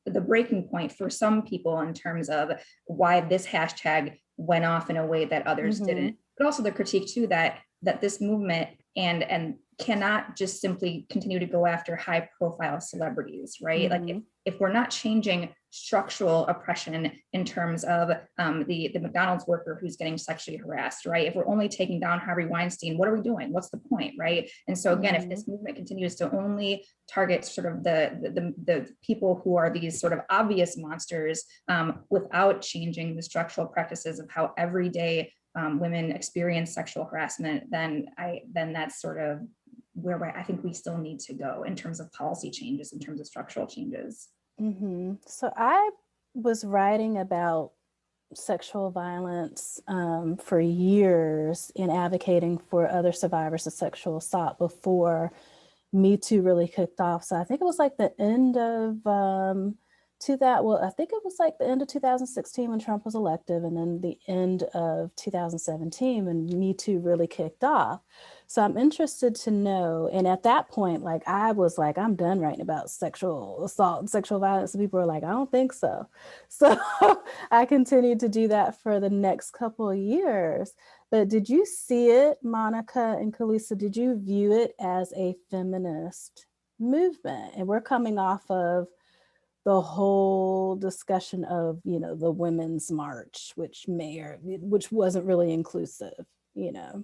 the breaking point for some people in terms of why this hashtag went off in a way that others didn't. But also the critique too that this movement and cannot just simply continue to go after high profile celebrities, right? Like if we're not changing structural oppression in terms of the McDonald's worker who's getting sexually harassed, right? If we're only taking down Harvey Weinstein, what are we doing? What's the point, right? And so again, if this movement continues to only target sort of the people who are these sort of obvious monsters without changing the structural practices of how everyday women experience sexual harassment, then that's sort of where I think we still need to go in terms of policy changes, in terms of structural changes. So I was writing about sexual violence for years and advocating for other survivors of sexual assault before Me Too really kicked off. So I think it was like the end of I think it was like the end of 2016 when Trump was elected, and then the end of 2017 when Me Too really kicked off. So I'm interested to know, and at that point, like I was like, I'm done writing about sexual assault and sexual violence. And people were like, I don't think so. So I continued to do that for the next couple of years. But did you see it, Monica and Kalisa, did you view it as a feminist movement? And we're coming off of the whole discussion of, the Women's March, which wasn't really inclusive, Do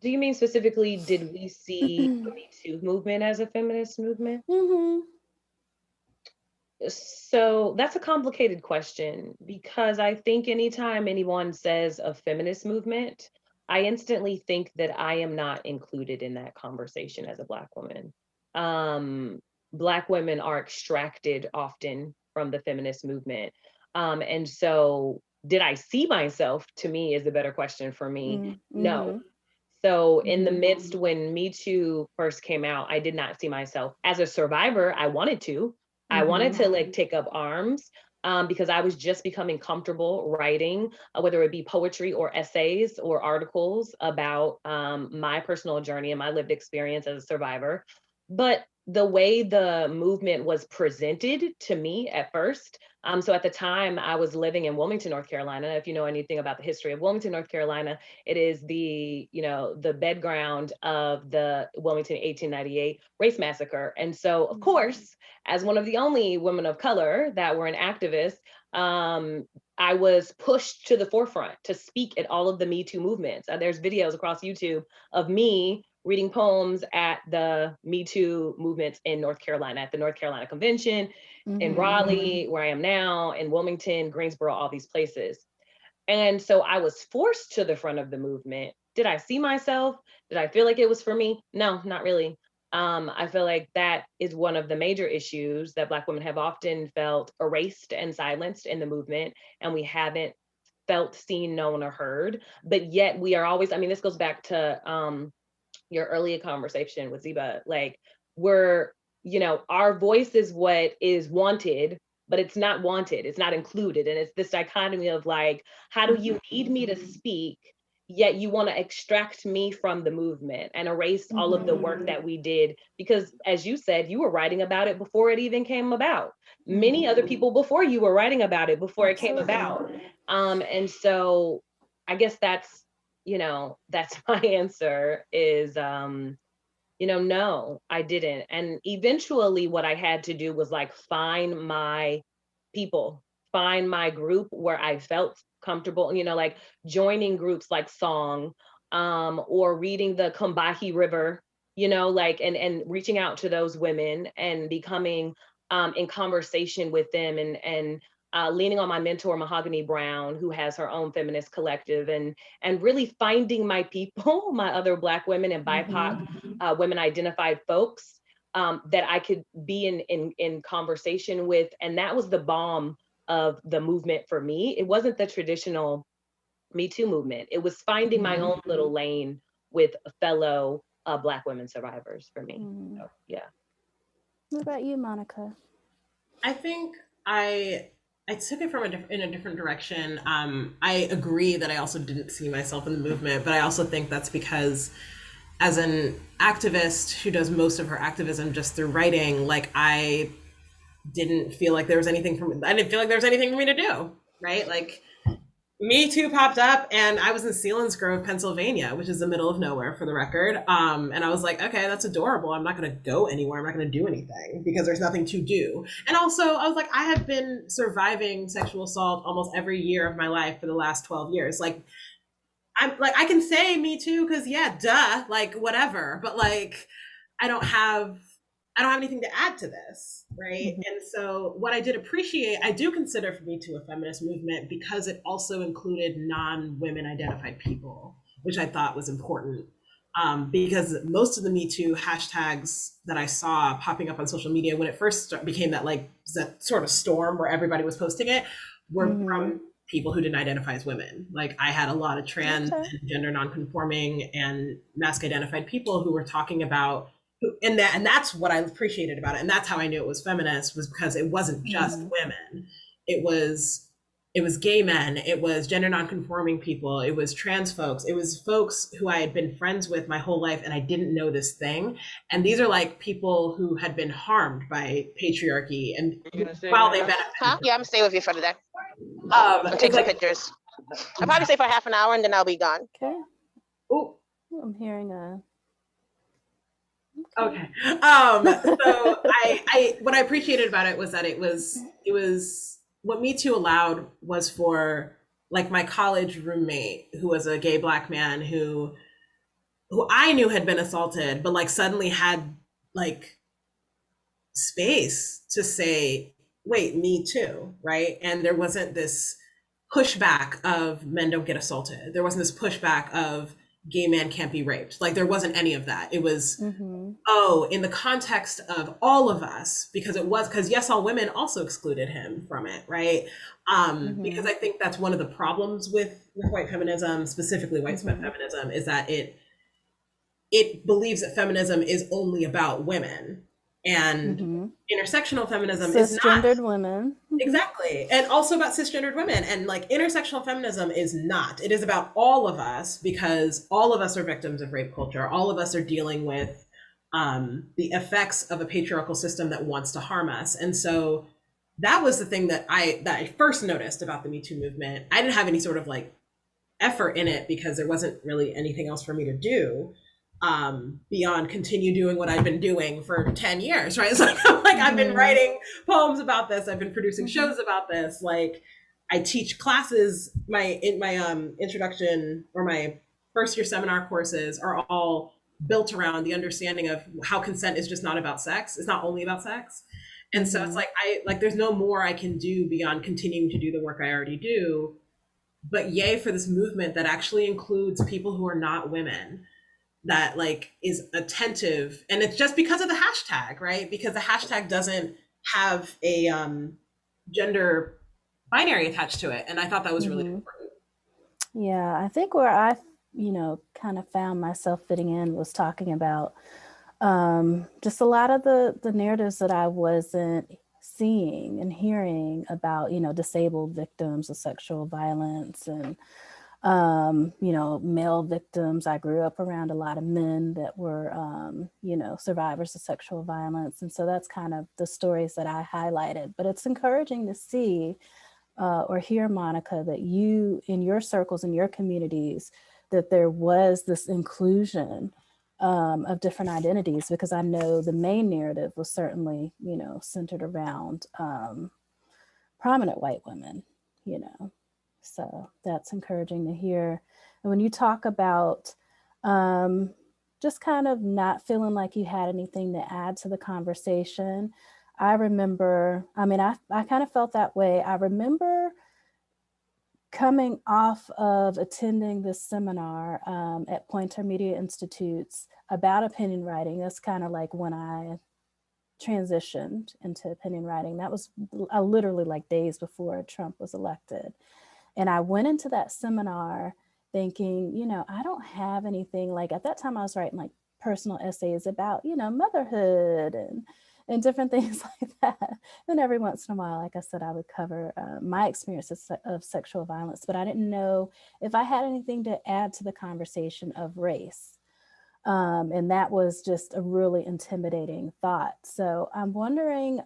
you mean specifically, did we see the Me Too movement as a feminist movement? So that's a complicated question, because I think anytime anyone says a feminist movement, I instantly think that I am not included in that conversation as a Black woman. Black women are extracted often from the feminist movement. And so did I see myself, to me, is the better question for me. No. So in the midst when Me Too first came out, I did not see myself as a survivor. I wanted to. I wanted to like take up arms because I was just becoming comfortable writing, whether it be poetry or essays or articles about my personal journey and my lived experience as a survivor. But the way the movement was presented to me at first, so at the time I was living in Wilmington, North Carolina. If you know anything about the history of Wilmington, North Carolina, it is the bed ground of the Wilmington 1898 race massacre. And so, of course, as one of the only women of color that were an activist, I was pushed to the forefront to speak at all of the Me Too movements. There's videos across YouTube of me reading poems at the Me Too movements in North Carolina, at the North Carolina Convention, in Raleigh, where I am now, in Wilmington, Greensboro, all these places. And so I was forced to the front of the movement. Did I see myself? Did I feel like it was for me? No, not really. I feel like that is one of the major issues that Black women have often felt erased and silenced in the movement, and we haven't felt seen, known, or heard. But yet we are always, I mean, this goes back to your earlier conversation with Zeba, like we're, you know, our voice is what is wanted, but it's not wanted, it's not included. And it's this dichotomy of like, how do you need me to speak, yet you want to extract me from the movement and erase all of the work that we did? Because as you said, you were writing about it before it even came about. Many other people before you were writing about it before it came about. And so I guess that's, you know, that's my answer is, you know, no, I didn't. And eventually what I had to do was like find my people, find my group where I felt comfortable, you know, like joining groups like Song, or reading the Combahee River, you know, like, and reaching out to those women and becoming in conversation with them, and leaning on my mentor, Mahogany Brown, who has her own feminist collective, and really finding my people, my other Black women and BIPOC women identified folks that I could be in conversation with. And that was the balm of the movement for me. It wasn't the traditional Me Too movement. It was finding my own little lane with fellow Black women survivors for me. So, yeah. What about you, Monica? I think I took it from in a different direction. I agree that I also didn't see myself in the movement, but I also think that's because as an activist who does most of her activism just through writing, like I didn't feel like there was anything for me to do, right? Like Me Too popped up and I was in Selinsgrove, Pennsylvania, which is the middle of nowhere for the record. And I was like, okay, that's adorable. I'm not going to go anywhere. I'm not going to do anything because there's nothing to do. And also I was like, I have been surviving sexual assault almost every year of my life for the last 12 years. Like, I'm like, I can say Me Too because yeah, duh, like whatever, but like, I don't have anything to add to this, right? And so what I did appreciate, I do consider for Me Too a feminist movement because it also included non-women identified people, which I thought was important. Because most of the Me Too hashtags that I saw popping up on social media when it first became that sort of storm where everybody was posting it were from people who didn't identify as women. Like I had a lot of trans and gender nonconforming and mask identified people who were talking about, and that's what I appreciated about it. And that's how I knew it was feminist, was because it wasn't just women. It was gay men, it was gender nonconforming people, it was trans folks, it was folks who I had been friends with my whole life and I didn't know this thing. And these are like people who had been harmed by patriarchy and while they benefit. Yeah, I'm gonna stay with you for today. I'll take some pictures. I'll probably stay for half an hour and then I'll be gone. Okay. Oh, I'm hearing a. Okay. So I what I appreciated about it was that it was what Me Too allowed was for like my college roommate who was a gay Black man who I knew had been assaulted, but like suddenly had like space to say, wait, me too, right? And there wasn't this pushback of men don't get assaulted. There wasn't this pushback of gay man can't be raped. Like there wasn't any of that. It was, oh, in the context of all of us, because Yes, All Women also excluded him from it, right? Because I think that's one of the problems with white feminism, specifically white feminism, is that it believes that feminism is only about women. And intersectional feminism is not cisgendered women. Exactly. And also about cisgendered women. And like intersectional feminism is not. It is about all of us because all of us are victims of rape culture. All of us are dealing with the effects of a patriarchal system that wants to harm us. And so that was the thing that I first noticed about the Me Too movement. I didn't have any sort of like effort in it because there wasn't really anything else for me to do. Beyond continue doing what I've been doing for 10 years, right? It's like I've been writing poems about this. I've been producing shows about this. Like I teach classes, in my introduction or my first year seminar courses are all built around the understanding of how consent is just not about sex. It's not only about sex. And so it's like, there's no more I can do beyond continuing to do the work I already do. but yay for this movement that actually includes people who are not women, that like is attentive. And it's just because of the hashtag, right? Because the hashtag doesn't have a gender binary attached to it. And I thought that was really important. Yeah, I think where I, kind of found myself fitting in was talking about just a lot of the narratives that I wasn't seeing and hearing about, disabled victims of sexual violence and, male victims. I grew up around a lot of men that were, survivors of sexual violence. And so that's kind of the stories that I highlighted. But it's encouraging to see or hear, Monica, that you, in your circles, in your communities, that there was this inclusion of different identities, because I know the main narrative was certainly, centered around prominent white women, so that's encouraging to hear. And when you talk about just kind of not feeling like you had anything to add to the conversation, I remember, I kind of felt that way. I remember coming off of attending this seminar at Pointer Media Institutes about opinion writing. That's kind of like when I transitioned into opinion writing. That was literally like days before Trump was elected. And I went into that seminar thinking, I don't have anything, like at that time I was writing like personal essays about, motherhood and different things like that. And every once in a while, like I said, I would cover my experiences of sexual violence, but I didn't know if I had anything to add to the conversation of race. And that was just a really intimidating thought. So I'm wondering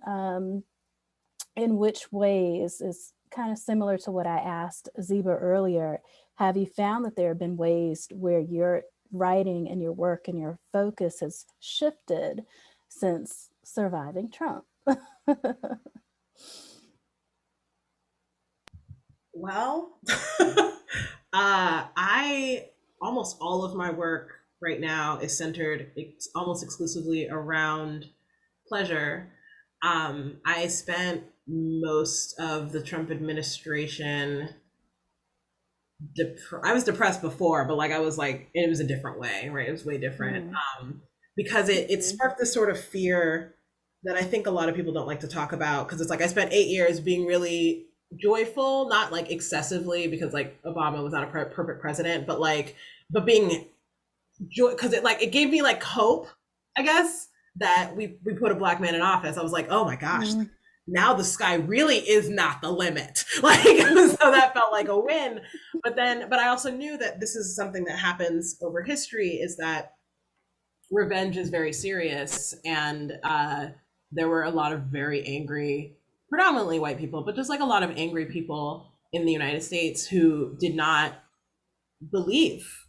in which ways, is kind of similar to what I asked Zeba earlier, have you found that there have been ways where your writing and your work and your focus has shifted since surviving Trump? Well, almost all of my work right now is centered almost exclusively around pleasure. I spent most of the Trump administration, I was depressed before, but like I was like, it was a different way, right? It was way different. Because it sparked this sort of fear that I think a lot of people don't like to talk about, because it's like I spent 8 years being really joyful, not like excessively, because like Obama was not a perfect president, but being joy, because it gave me like hope, I guess, that we put a Black man in office. I was like, oh my gosh, now the sky really is not the limit. Like, so that felt like a win. But I also knew that this is something that happens over history, is that revenge is very serious. And there were a lot of very angry, predominantly white people, but just like a lot of angry people in the United States who did not believe,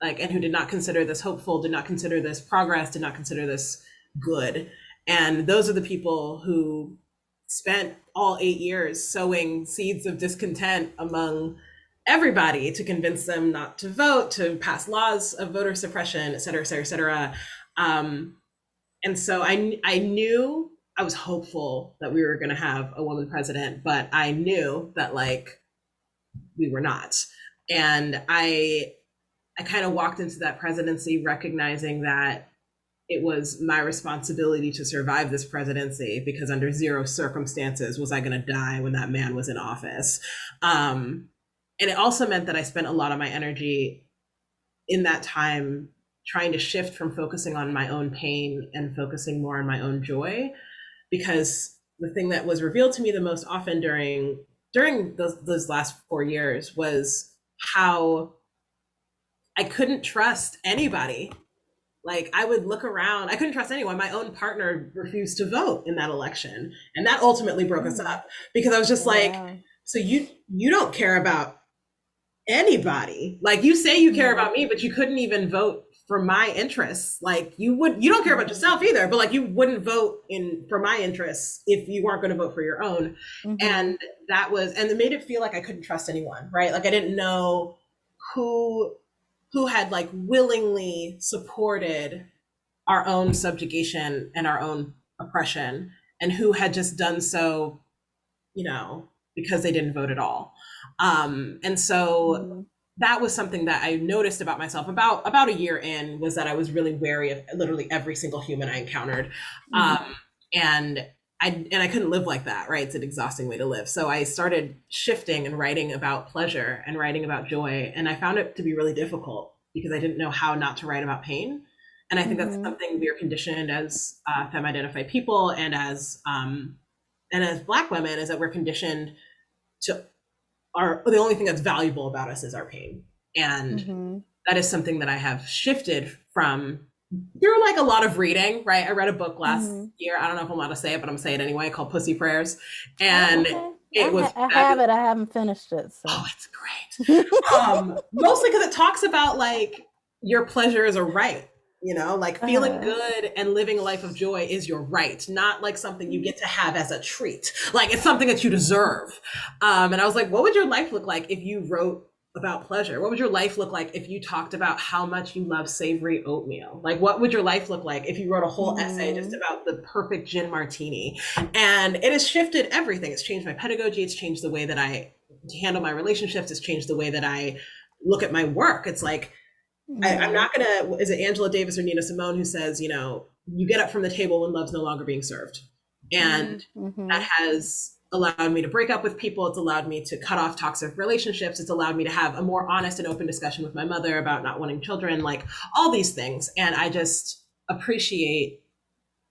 and who did not consider this hopeful, did not consider this progress, did not consider this good. And those are the people who spent all 8 years sowing seeds of discontent among everybody to convince them not to vote, to pass laws of voter suppression, et cetera, et cetera, et cetera. And so I knew, I was hopeful that we were going to have a woman president, but I knew that we were not. And I kind of walked into that presidency recognizing that it was my responsibility to survive this presidency, because under zero circumstances was I going to die when that man was in office. And it also meant that I spent a lot of my energy in that time trying to shift from focusing on my own pain and focusing more on my own joy, because the thing that was revealed to me the most often during those last 4 years was how I couldn't trust anybody. Like, I would look around, I couldn't trust anyone. My own partner refused to vote in that election. And that ultimately broke us up, because I was just like, so you don't care about anybody. Like, you say you care about me, but you couldn't even vote for my interests. Like, you don't care about yourself either, but you wouldn't vote for my interests if you weren't going to vote for your own. And it made it feel like I couldn't trust anyone, right? Like, I didn't know who had willingly supported our own subjugation and our own oppression, and who had just done so, because they didn't vote at all. And so that was something that I noticed about myself about a year in, was that I was really wary of literally every single human I encountered. And I couldn't live like that, right? It's an exhausting way to live. So I started shifting and writing about pleasure and writing about joy. And I found it to be really difficult because I didn't know how not to write about pain. And I think that's something we are conditioned as femme-identified people and as Black women, is that we're conditioned to the only thing that's valuable about us is our pain. And that is something that I have shifted from through like a lot of reading, right? I read a book last year. I don't know if I'm allowed to say it, but I'm saying it anyway, called Pussy Prayers. And I have it. I haven't finished it. So. Oh, it's great. Mostly because it talks about like your pleasures are right. You know, like feeling good and living a life of joy is your right, not like something you get to have as a treat. Like it's something that you deserve. And I was like, what would your life look like if you wrote about pleasure? What would your life look like if you talked about how much you love savory oatmeal? Like, what would your life look like if you wrote a whole essay just about the perfect gin martini? And it has shifted everything. It's changed my pedagogy. It's changed the way that I handle my relationships. It's changed the way that I look at my work. It's like, I'm not gonna, is it Angela Davis or Nina Simone who says, you know, you get up from the table when love's no longer being served. And that has allowed me to break up with people. It's allowed me to cut off toxic relationships. It's allowed me to have a more honest and open discussion with my mother about not wanting children, like all these things. And I just appreciate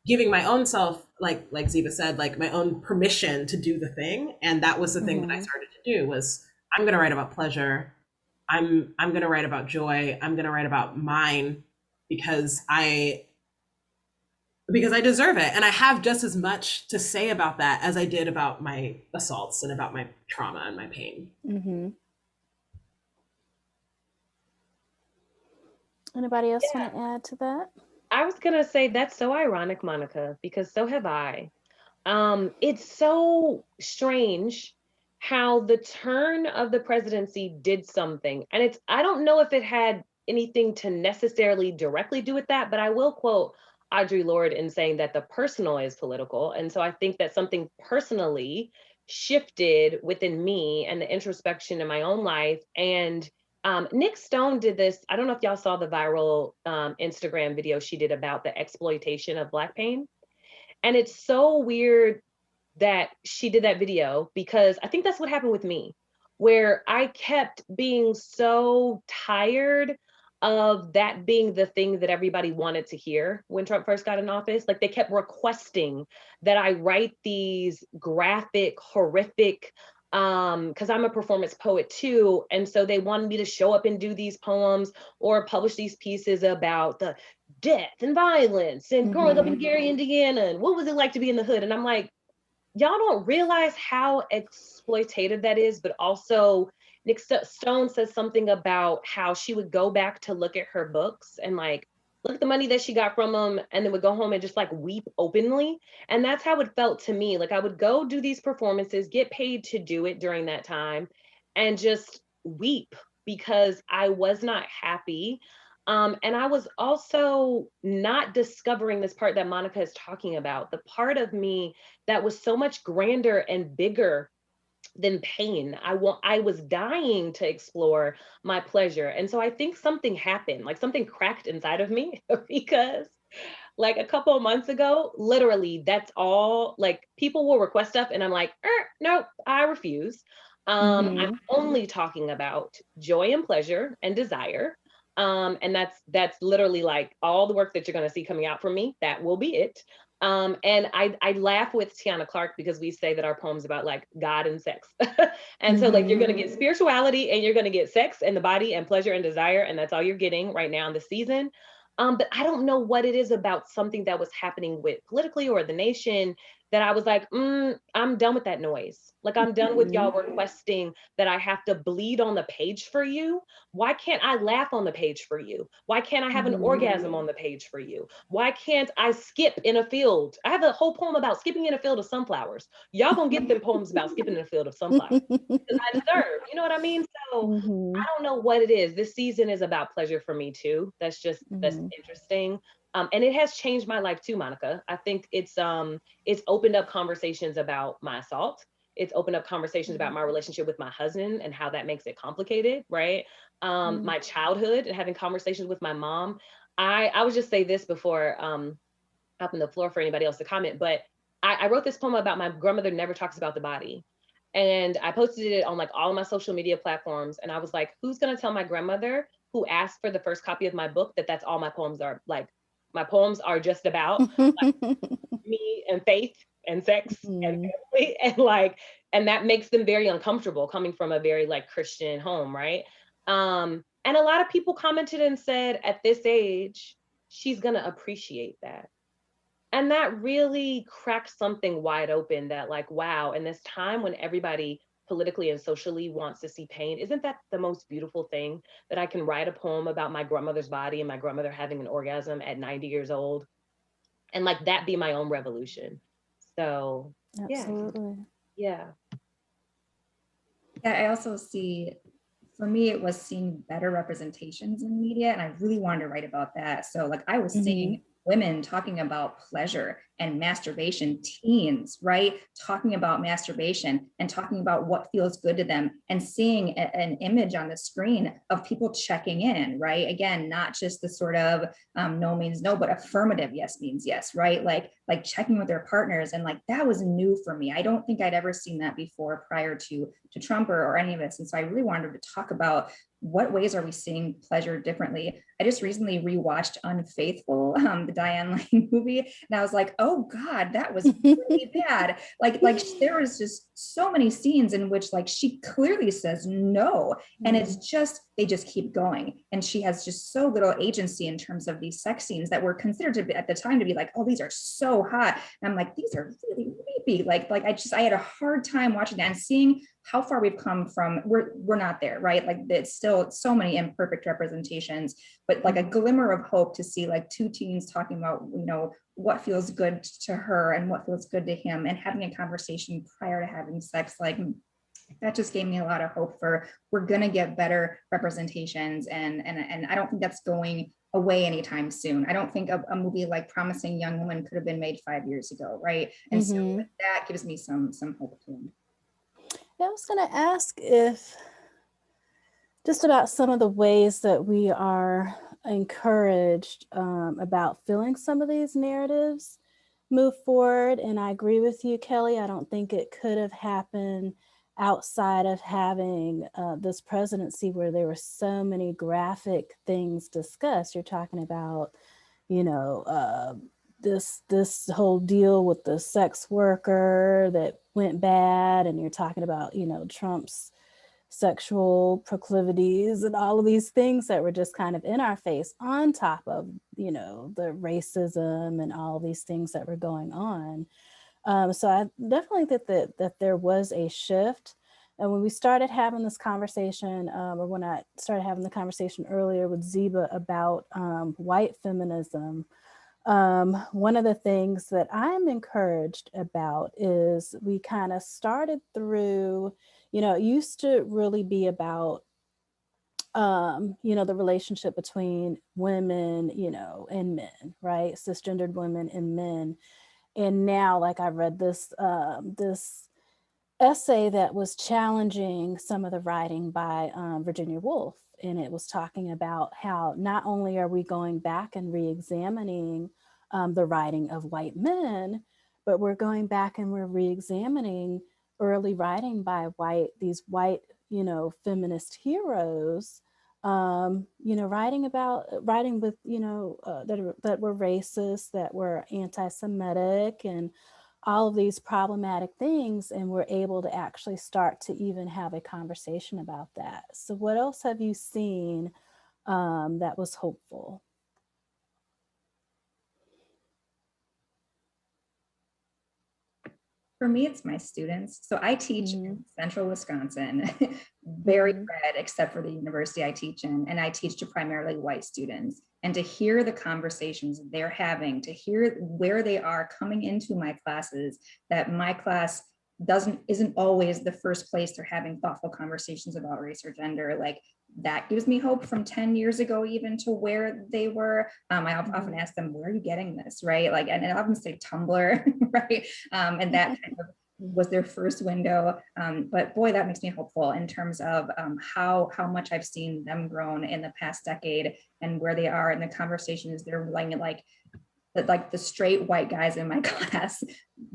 giving my own self, like Zeba said, like my own permission to do the thing. And that was the thing that I started to do, was I'm going to write about pleasure. I'm going to write about joy. I'm going to write about mine because I deserve it. And I have just as much to say about that as I did about my assaults and about my trauma and my pain. Anybody else want to add to that? I was going to say, that's so ironic, Monica, because so have I. It's so strange how the turn of the presidency did something. And I don't know if it had anything to necessarily directly do with that, but I will quote Audre Lorde in saying that the personal is political. And so I think that something personally shifted within me and the introspection in my own life. And Nick Stone did this. I don't know if y'all saw the viral Instagram video she did about the exploitation of Black pain. And it's so weird that she did that video, because I think that's what happened with me, where I kept being so tired of that being the thing that everybody wanted to hear when Trump first got in office. Like, they kept requesting that I write these graphic, horrific, because I'm a performance poet too. And so they wanted me to show up and do these poems or publish these pieces about the death and violence and growing up in Gary, Indiana, and what was it like to be in the hood? And I'm like, y'all don't realize how exploitative that is. But also Nick Stone says something about how she would go back to look at her books and like, look at the money that she got from them, and then would go home and just like weep openly. And that's how it felt to me. Like, I would go do these performances, get paid to do it during that time, and just weep because I was not happy. And I was also not discovering this part that Monica is talking about, the part of me that was so much grander and bigger than pain. I was dying to explore my pleasure. And so I think something happened, like something cracked inside of me, because like a couple of months ago, literally that's all, like people will request stuff and I'm like, nope, I refuse. I'm only talking about joy and pleasure and desire. And that's literally like all the work that you're going to see coming out from me. That will be it. And I laugh with Tiana Clark because we say that our poem's about like God and sex. And so like you're going to get spirituality and you're going to get sex and the body and pleasure and desire. And that's all you're getting right now in the season. But I don't know what it is about something that was happening with politically or the nation that I was like, I'm done with that noise. Like, I'm done with y'all requesting that I have to bleed on the page for you. Why can't I laugh on the page for you? Why can't I have an orgasm on the page for you? Why can't I skip in a field? I have a whole poem about skipping in a field of sunflowers. Y'all gonna get them poems about skipping in a field of sunflowers because I deserve, you know what I mean? So I don't know what it is. This season is about pleasure for me too. That's interesting. And it has changed my life too, Monica. I think it's opened up conversations about my assault. It's opened up conversations about my relationship with my husband and how that makes it complicated, right? My childhood and having conversations with my mom. I would just say this before open the floor for anybody else to comment, but I wrote this poem about my grandmother never talks about the body. And I posted it on like all of my social media platforms. And I was like, who's gonna tell my grandmother who asked for the first copy of my book that that's all my poems are? Like, my poems are just about like, me and faith and sex and family, and like, and that makes them very uncomfortable coming from a very like Christian home, right? And a lot of people commented and said, at this age, she's gonna appreciate that. And that really cracked something wide open that like, wow, in this time when everybody politically and socially wants to see pain, isn't that the most beautiful thing, that I can write a poem about my grandmother's body and my grandmother having an orgasm at 90 years old, and like that be my own revolution. So Absolutely. Yeah. I also see, for me, it was seeing better representations in media, and I really wanted to write about that. So like I was seeing women talking about pleasure and masturbation, teens, right? Talking about masturbation and talking about what feels good to them, and seeing an image on the screen of people checking in, right? Again, not just the sort of no means no, but affirmative yes means yes, right? Like checking with their partners. And like, that was new for me. I don't think I'd ever seen that before prior to Trump or any of this. And so I really wanted to talk about what ways are we seeing pleasure differently. I just recently rewatched Unfaithful, the Diane Lane movie, and I was like, oh God, that was really bad. Like there was just so many scenes in which like she clearly says no, and it's just, they just keep going. And she has just so little agency in terms of these sex scenes that were considered to be at the time to be like, oh, these are so hot. And I'm like, these are really rapey. Like I had a hard time watching that and seeing how far we've come from, we're not there, right? Like it's still so many imperfect representations, but like a glimmer of hope to see like two teens talking about, you know, what feels good to her and what feels good to him, and having a conversation prior to having sex. Like that just gave me a lot of hope for, we're gonna get better representations, and I don't think that's going away anytime soon. I don't think a movie like Promising Young Woman could have been made 5 years ago, right? And so that gives me some hope too. I was going to ask if just about some of the ways that we are encouraged about filling some of these narratives move forward. And I agree with you, Kelly. I don't think it could have happened outside of having this presidency where there were so many graphic things discussed. You're talking about, you know, this whole deal with the sex worker that went bad, and you're talking about, you know, Trump's sexual proclivities and all of these things that were just kind of in our face, on top of, you know, the racism and all these things that were going on. So I definitely think that there was a shift. And when we started having this conversation, or when I started having the conversation earlier with Zeba about white feminism, one of the things that I'm encouraged about is we kind of started through, you know, it used to really be about, you know, the relationship between women, you know, and men, right? Cisgendered women and men. And now, like, I read this, this essay that was challenging some of the writing by Virginia Woolf. And it was talking about how not only are we going back and re-examining the writing of white men, but we're going back and we're re-examining early writing by these white, you know, feminist heroes, you know, writing with, you know, that were racist, that were anti-Semitic, and all of these problematic things, and we're able to actually start to even have a conversation about that. So what else have you seen that was hopeful? For me, it's my students. So I teach in central Wisconsin, very red, except for the university I teach in. And I teach to primarily white students. And to hear the conversations they're having, to hear where they are coming into my classes, that my class isn't always the first place they're having thoughtful conversations about race or gender. Like, that gives me hope from 10 years ago, even to where they were. I often ask them, where are you getting this, right? Like, and I often say Tumblr, right? And that kind of was their first window. But boy, that makes me hopeful in terms of how much I've seen them grown in the past decade and where they are in the conversations they're like the straight white guys in my class,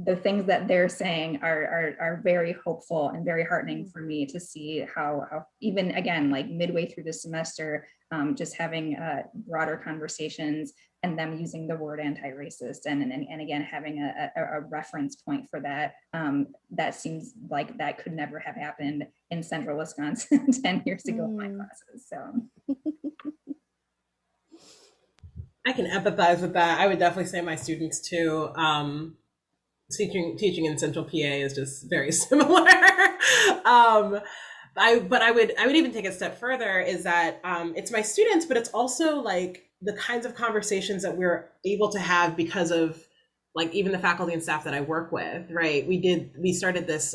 the things that they're saying are very hopeful and very heartening for me to see how even again, like midway through the semester, just having broader conversations and them using the word anti-racist and again, having a reference point for that, that seems like that could never have happened in central Wisconsin 10 years ago in my classes, so. I can empathize with that. I would definitely say my students too. Teaching in Central PA is just very similar. But I would even take it a step further, is that it's my students, but it's also like the kinds of conversations that we're able to have because of like even the faculty and staff that I work with, right? We started this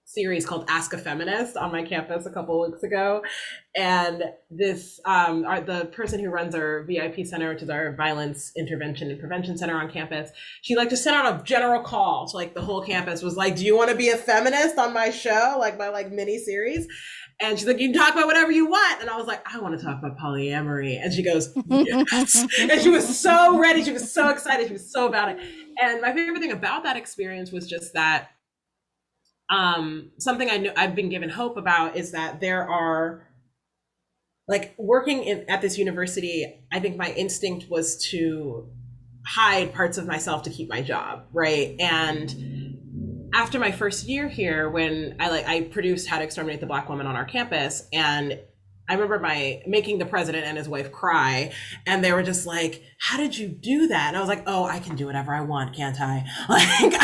series called Ask a Feminist on my campus a couple of weeks ago. And this, the person who runs our VIP center, which is our violence intervention and prevention center on campus, she like just sent out a general call to like the whole campus, was like, do you want to be a feminist on my show? Like my like mini series. And she's like, you can talk about whatever you want. And I was like, I want to talk about polyamory. And she goes, yes. And she was so ready. She was so excited. She was so about it. And my favorite thing about that experience was just that something I know I've been given hope about is that there are, like, working at this university, I think my instinct was to hide parts of myself to keep my job, right? And after my first year here, when I produced How to Exterminate the Black Woman on our campus, and I remember making the president and his wife cry, and they were just like, how did you do that? And I was like, oh, I can do whatever I want, can't I? Like,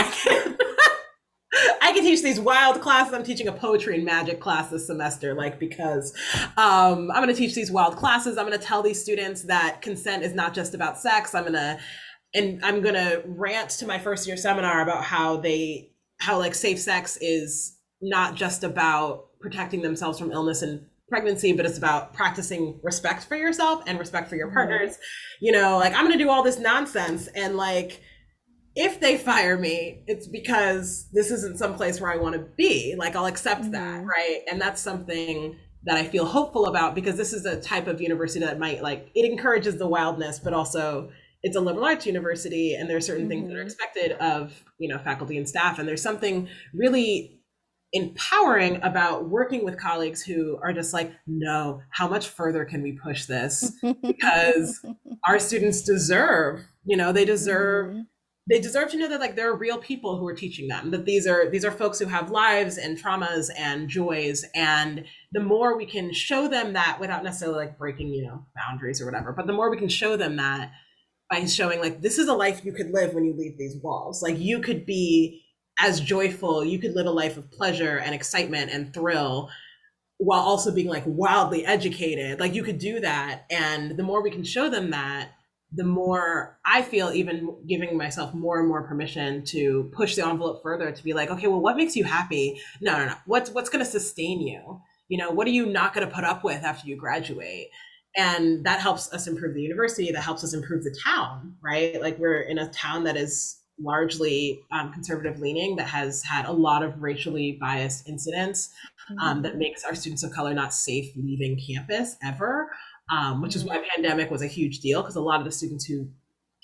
I can teach these wild classes. I'm teaching a poetry and magic class this semester, like, because I'm going to teach these wild classes. I'm going to tell these students that consent is not just about sex. I'm going to rant to my first year seminar about how like safe sex is not just about protecting themselves from illness and pregnancy, but it's about practicing respect for yourself and respect for your partners. You know, like, I'm going to do all this nonsense, and like, if they fire me, it's because this isn't some place where I want to be. Like, I'll accept that, right? And that's something that I feel hopeful about, because this is a type of university that might, like, it encourages the wildness, but also it's a liberal arts university, and there are certain things that are expected of, you know, faculty and staff. And there's something really empowering about working with colleagues who are just like, no, how much further can we push this? Because our students deserve, you know, they deserve to know that, like, there are real people who are teaching them, that these are folks who have lives and traumas and joys. And the more we can show them that, without necessarily like breaking, you know, boundaries or whatever, but the more we can show them that by showing, like, this is a life you could live when you leave these walls. Like, you could be as joyful, you could live a life of pleasure and excitement and thrill while also being, like, wildly educated. Like, you could do that. And the more we can show them that, the more I feel even giving myself more and more permission to push the envelope further, to be like, okay, well, what makes you happy? No. What's going to sustain you? You know, what are you not going to put up with after you graduate? And that helps us improve the university. That helps us improve the town, right? Like, we're in a town that is largely conservative leaning, that has had a lot of racially biased incidents, that makes our students of color not safe leaving campus ever. Which is why pandemic was a huge deal, because a lot of the students who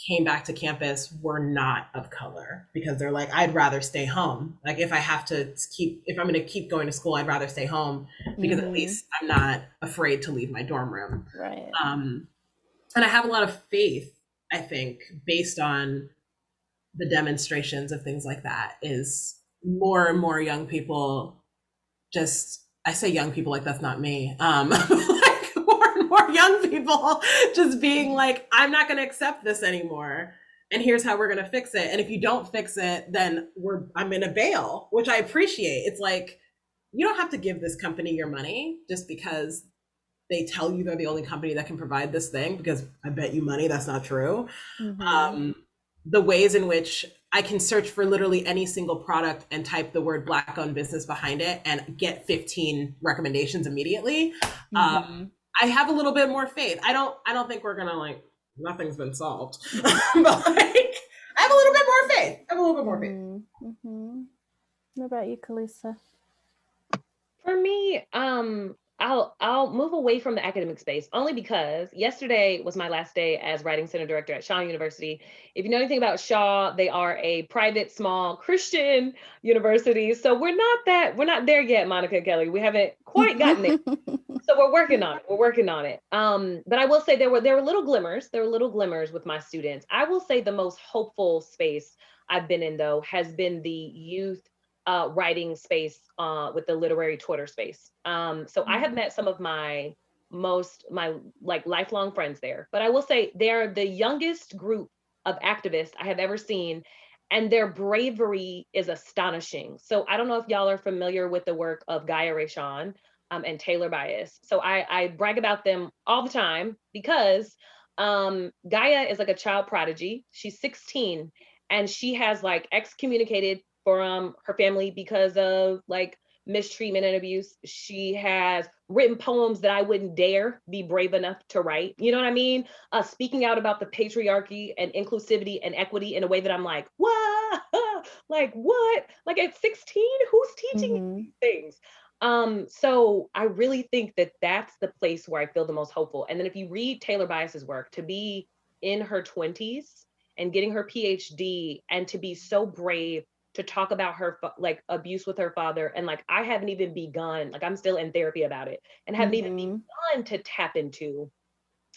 came back to campus were not of color, because they're like, I'd rather stay home. Like, if I'm going to keep going to school, I'd rather stay home, because at least I'm not afraid to leave my dorm room. Right. And I have a lot of faith, I think, based on the demonstrations of things like that, is more and more young people I say young people like that's not me. More young people just being like, I'm not going to accept this anymore, and here's how we're going to fix it. And if you don't fix it, then I'm going to bail, which I appreciate. It's like, you don't have to give this company your money just because they tell you they're the only company that can provide this thing, because I bet you money that's not true. The ways in which I can search for literally any single product and type the word Black-owned business behind it and get 15 recommendations immediately. I have a little bit more faith. I don't think we're gonna, like, nothing's been solved, but like, I have a little bit more faith. What about you, Kalisa? For me, I'll move away from the academic space only because yesterday was my last day as writing center director at Shaw University. If you know anything about Shaw, they are a private, small Christian university. So we're not there yet, Monica and Kelly. We haven't quite gotten there. So we're working on it. We're working on it. But I will say there were little glimmers. There were little glimmers with my students. I will say the most hopeful space I've been in, though, has been the youth writing space with the literary Twitter space. So I have met some of my like lifelong friends there. But I will say they're the youngest group of activists I have ever seen. And their bravery is astonishing. So I don't know if y'all are familiar with the work of Gaia Rayshawn and Taylor Bias. So I brag about them all the time because Gaia is like a child prodigy. She's 16 and she has like excommunicated from her family because of like mistreatment and abuse. She has written poems that I wouldn't dare be brave enough to write. You know what I mean? Speaking out about the patriarchy and inclusivity and equity in a way that I'm like, what? Like what? Like at 16, who's teaching these things? So I really think that that's the place where I feel the most hopeful. And then if you read Taylor Bias's work, to be in her 20s and getting her PhD and to be so brave to talk about her like abuse with her father, and like I haven't even begun, like I'm still in therapy about it, and haven't even begun to tap into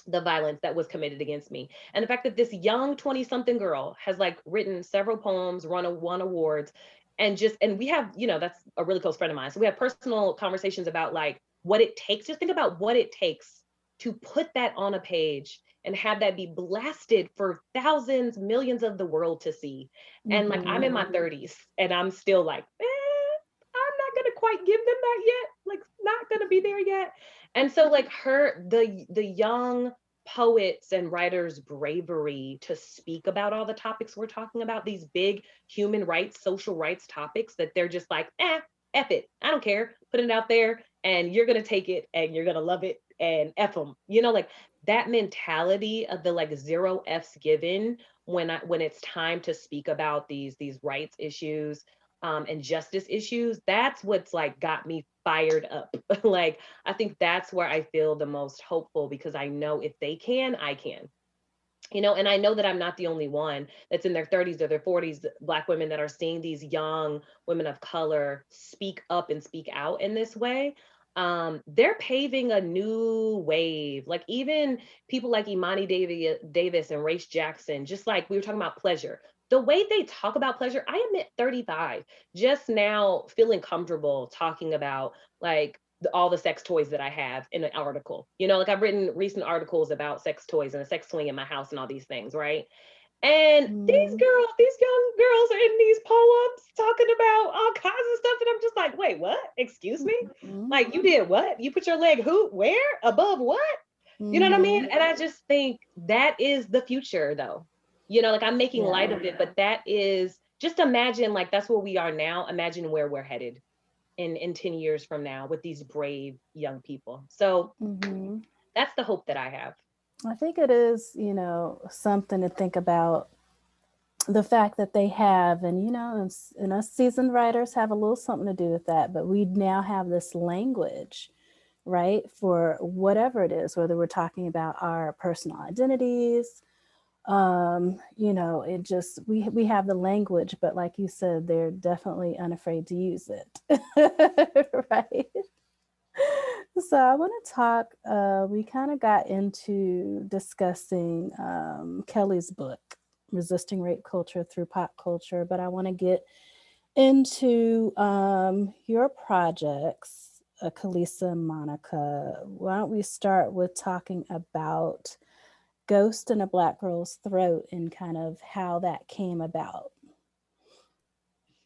the violence that was committed against me. And the fact that this young 20-something girl has like written several poems, won awards, and we have, you know, that's a really close friend of mine. So we have personal conversations about like what it takes. Just think about what it takes to put that on a page and have that be blasted for thousands, millions of the world to see. And like, I'm in my 30s and I'm still like, I'm not gonna quite give them that yet. Like, not gonna be there yet. And so like the young poets and writers' bravery to speak about all the topics we're talking about, these big human rights, social rights topics that they're just like, F it, I don't care, put it out there and you're gonna take it and you're gonna love it and F them. You know, like that mentality of the like 0 F's given when it's time to speak about these rights issues and justice issues, that's what's like got me fired up. Like, I think that's where I feel the most hopeful because I know if they can, I can. You know, and I know that I'm not the only one that's in their 30s or their 40s, Black women that are seeing these young women of color speak up and speak out in this way. They're paving a new wave. Like even people like Imani Davis and Race Jackson, just like we were talking about pleasure. The way they talk about pleasure, I admit 35, just now feeling comfortable talking about like all the sex toys that I have in an article. You know, like I've written recent articles about sex toys and a sex swing in my house and all these things, right? And these young girls are in these poems talking about all kinds of stuff. And I'm just like, wait, what? Excuse me? Like you did what? You put your leg who, where, above what? You know what I mean? And I just think that is the future though. You know, like I'm making light of it, but that is, just imagine like that's where we are now. Imagine where we're headed in 10 years from now with these brave young people. So that's the hope that I have. I think it is, you know, something to think about the fact that they have, and, you know, and us seasoned writers have a little something to do with that, but we now have this language, right, for whatever it is, whether we're talking about our personal identities, you know, it just, we have the language, but like you said, they're definitely unafraid to use it, right? So I want to talk, we kind of got into discussing Kelly's book, Resisting Rape Culture Through Pop Culture, but I want to get into your projects, Kalisa and Monica. Why don't we start with talking about Ghost in a Black Girl's Throat and kind of how that came about?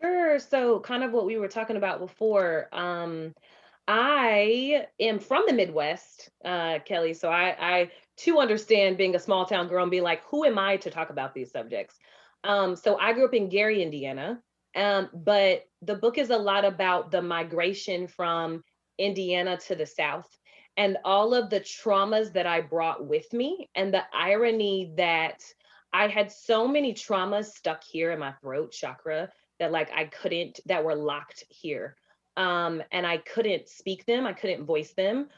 Sure. So kind of what we were talking about before, I am from the Midwest, Kelly. So I too understand being a small town girl and be like, who am I to talk about these subjects? So I grew up in Gary, Indiana, but the book is a lot about the migration from Indiana to the South and all of the traumas that I brought with me and the irony that I had so many traumas stuck here in my throat chakra that like that were locked here. And I couldn't speak them, I couldn't voice them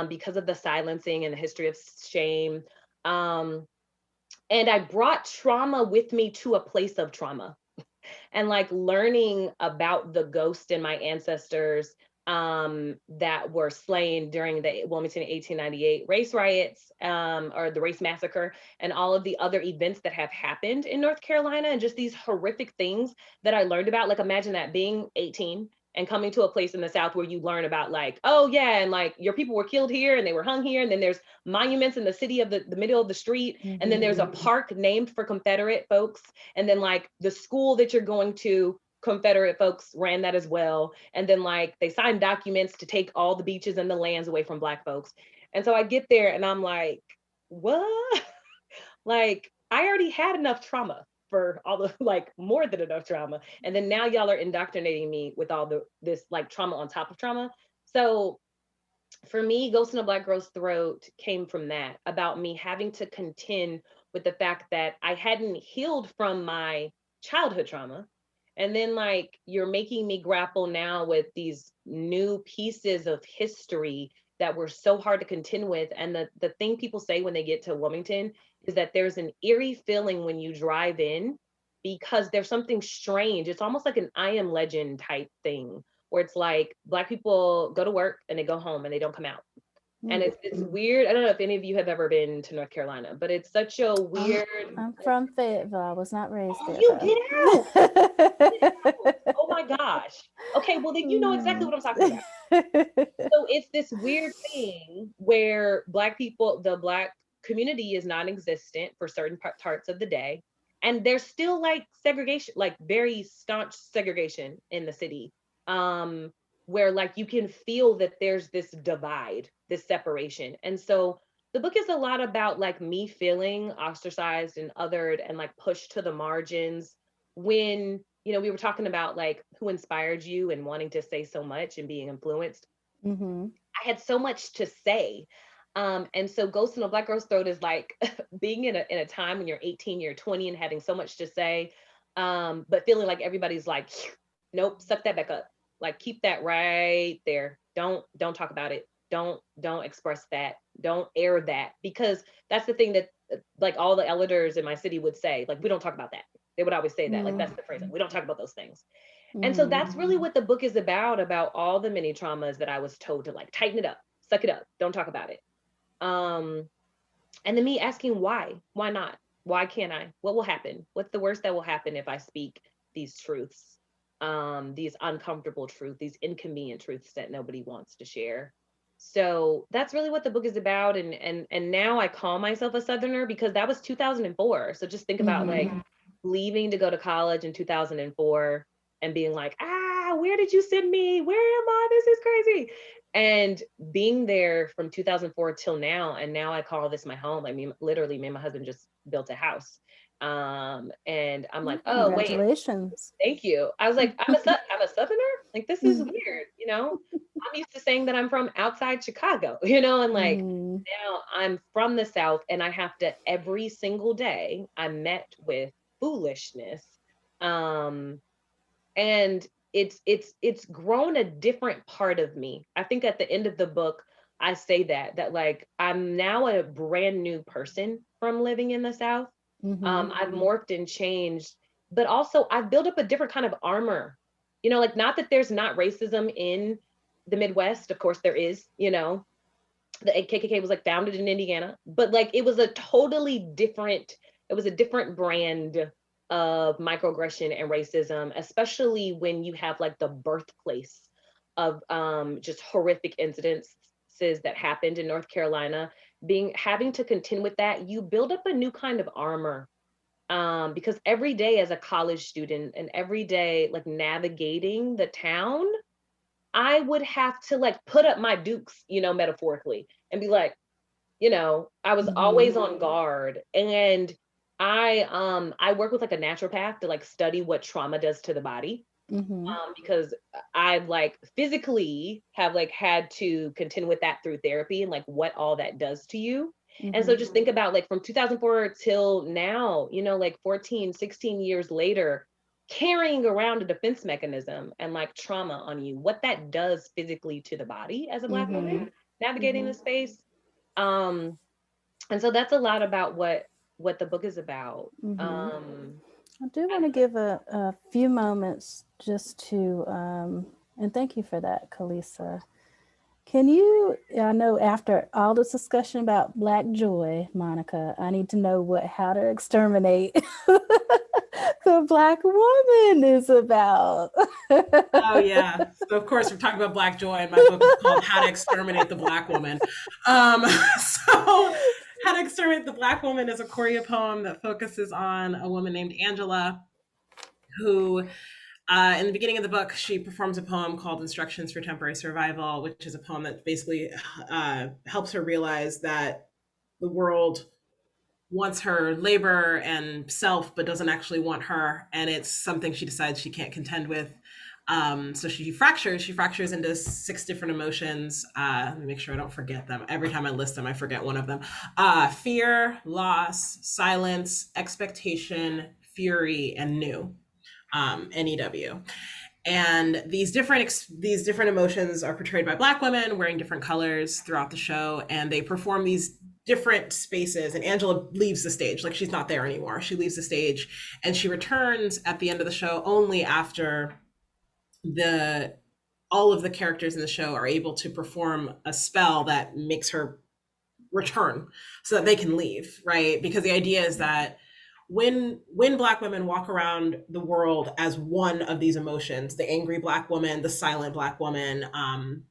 because of the silencing and the history of shame. And I brought trauma with me to a place of trauma. And like learning about the ghost in my ancestors that were slain during the Wilmington 1898 race riots or the race massacre, and all of the other events that have happened in North Carolina, and just these horrific things that I learned about. Like imagine that, being 18 and coming to a place in the South where you learn about like, oh yeah, and like your people were killed here and they were hung here, and then there's monuments in the city of the middle of the street, and then there's a park named for Confederate folks, and then like the school that you're going to, Confederate folks ran that as well, and then like they signed documents to take all the beaches and the lands away from Black folks. And so I get there and I'm like, what? Like I already had enough trauma for all the, like more than enough trauma. And then now y'all are indoctrinating me with all this like trauma on top of trauma. So for me, Ghost in a Black Girl's Throat came from that, about me having to contend with the fact that I hadn't healed from my childhood trauma. And then like, you're making me grapple now with these new pieces of history that were so hard to contend with. And the thing people say when they get to Wilmington is that there's an eerie feeling when you drive in, because there's something strange. It's almost like an I Am Legend type thing, where it's like Black people go to work and they go home and they don't come out. And it's weird. I don't know if any of you have ever been to North Carolina, but it's such a weird. I'm from Fayetteville. I was not raised there. You get out. Oh my gosh. Okay, well then you know exactly what I'm talking about. So it's this weird thing where Black people, the Black community is non-existent for certain parts of the day. And there's still like segregation, like very staunch segregation in the city. Where like you can feel that there's this divide, this separation. And so the book is a lot about like me feeling ostracized and othered and like pushed to the margins when, you know, we were talking about like who inspired you and wanting to say so much and being influenced. I had so much to say. And so Ghost in a Black Girl's Throat is like being in a time when you're 18, you're 20 and having so much to say, but feeling like everybody's like, nope, suck that back up. Like keep that right there. Don't talk about it. Don't express that. Don't air that, because that's the thing that like all the elders in my city would say, like, we don't talk about that. They would always say that, like that's the phrase. Like, we don't talk about those things. And so that's really what the book is about all the many traumas that I was told to like tighten it up, suck it up, don't talk about it. And then me asking why not? Why can't I? What will happen? What's the worst that will happen if I speak these truths? These uncomfortable truths, these inconvenient truths that nobody wants to share. So that's really what the book is about. And now I call myself a Southerner because that was 2004. So just think about like leaving to go to college in 2004 and being like, where did you send me? Where am I? This is crazy. And being there from 2004 till now, and now I call this my home. I mean, literally, me and my husband just built a house. And I'm like, oh, congratulations. Wait, thank you. I was like, I'm a Southerner? Like, this is weird, you know? I'm used to saying that I'm from outside Chicago, you know? And like, now I'm from the South, and I have to, every single day, I'm met with foolishness. And it's grown a different part of me. I think at the end of the book, I say that like, I'm now a brand new person from living in the South. I've morphed and changed, but also I've built up a different kind of armor, you know, like not that there's not racism in the Midwest, of course there is, you know, the KKK was like founded in Indiana, but like it was a different brand of microaggression and racism, especially when you have like the birthplace of just horrific incidences that happened in North Carolina. Having to contend with that, you build up a new kind of armor, because every day as a college student and every day like navigating the town, I would have to like put up my dukes, you know, metaphorically, and be like, you know, I was always on guard. And I work with like a naturopath to like study what trauma does to the body. Because I've like physically have like had to contend with that through therapy and like what all that does to you. And so just think about like from 2004 till now, you know, like 14, 16 years later, carrying around a defense mechanism and like trauma on you, what that does physically to the body as a Black woman navigating the space. And so that's a lot about what the book is about. I do want to give a few moments just to, and thank you for that, Kalisa. Can you, I know after all this discussion about Black joy, Monica, I need to know how to exterminate the Black woman is about. Oh yeah. So of course we're talking about Black joy, and my book is called How to Exterminate the Black Woman. So How to Exterminate the Black Woman is a choreo poem that focuses on a woman named Angela, who in the beginning of the book, she performs a poem called Instructions for Temporary Survival, which is a poem that basically helps her realize that the world wants her labor and self, but doesn't actually want her. And it's something she decides she can't contend with. So she fractures into 6 different emotions. Let me make sure I don't forget them. Every time I list them, I forget one of them. Fear, loss, silence, expectation, fury, and new. NEW. And these different emotions are portrayed by Black women wearing different colors throughout the show, and they perform these different spaces. And Angela leaves the stage, like she's not there anymore. She leaves the stage and she returns at the end of the show only after all of the characters in the show are able to perform a spell that makes her return so that they can leave, right? Because the idea is that when Black women walk around the world as one of these emotions, the angry Black woman, the silent Black woman,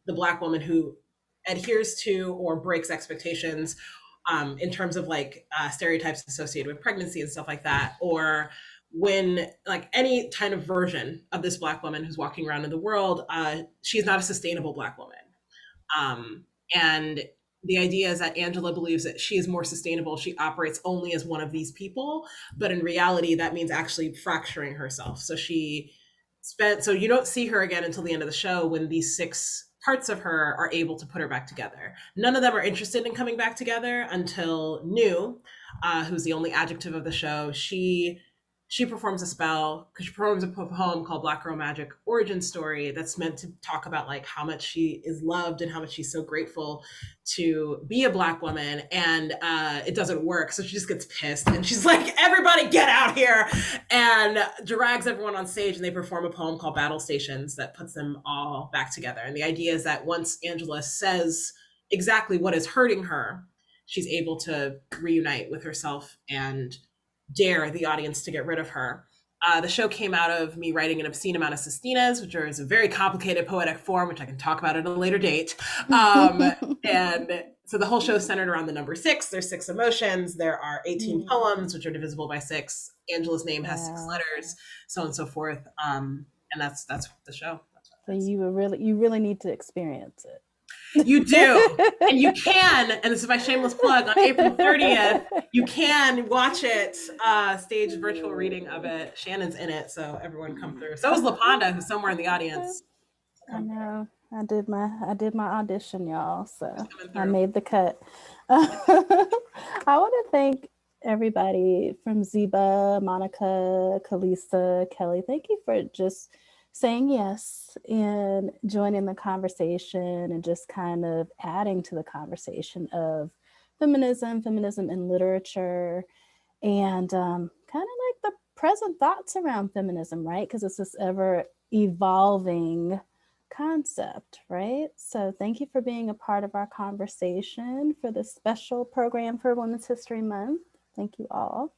the Black woman who adheres to or breaks expectations in terms of like stereotypes associated with pregnancy and stuff like that, or when like any kind of version of this Black woman who's walking around in the world, she's not a sustainable Black woman. And the idea is that Angela believes that she is more sustainable. She operates only as one of these people, but in reality, that means actually fracturing herself. So so you don't see her again until the end of the show, when these 6 parts of her are able to put her back together. None of them are interested in coming back together until New, who's the only adjective of the show. She performs a spell, because she performs a poem called Black Girl Magic Origin Story, that's meant to talk about like how much she is loved and how much she's so grateful to be a Black woman. And it doesn't work. So she just gets pissed and she's like, everybody get out here, and drags everyone on stage, and they perform a poem called Battle Stations that puts them all back together. And the idea is that once Angela says exactly what is hurting her, she's able to reunite with herself and dare the audience to get rid of her. The show came out of me writing an obscene amount of sestinas, which is a very complicated poetic form, which I can talk about at a later date. And so the whole show is centered around the number 6. There's 6 emotions. There are 18 poems, which are divisible by 6. Angela's name has 6 letters, so on and so forth. And that's the show. So you really need to experience it. You do, and you can, and this is my shameless plug, on April 30th, you can watch it, staged virtual reading of it. Shannon's in it, so everyone come through. So is LaPonda, who's somewhere in the audience. I know. I did my audition, y'all, so I made the cut. I want to thank everybody from Zeba, Monica, Kalisa, Kelly. Thank you for just saying yes and joining the conversation and just kind of adding to the conversation of feminism in literature, and kind of like the present thoughts around feminism, right? Because it's this ever evolving concept, right? So thank you for being a part of our conversation for this special program for Women's History Month. Thank you all.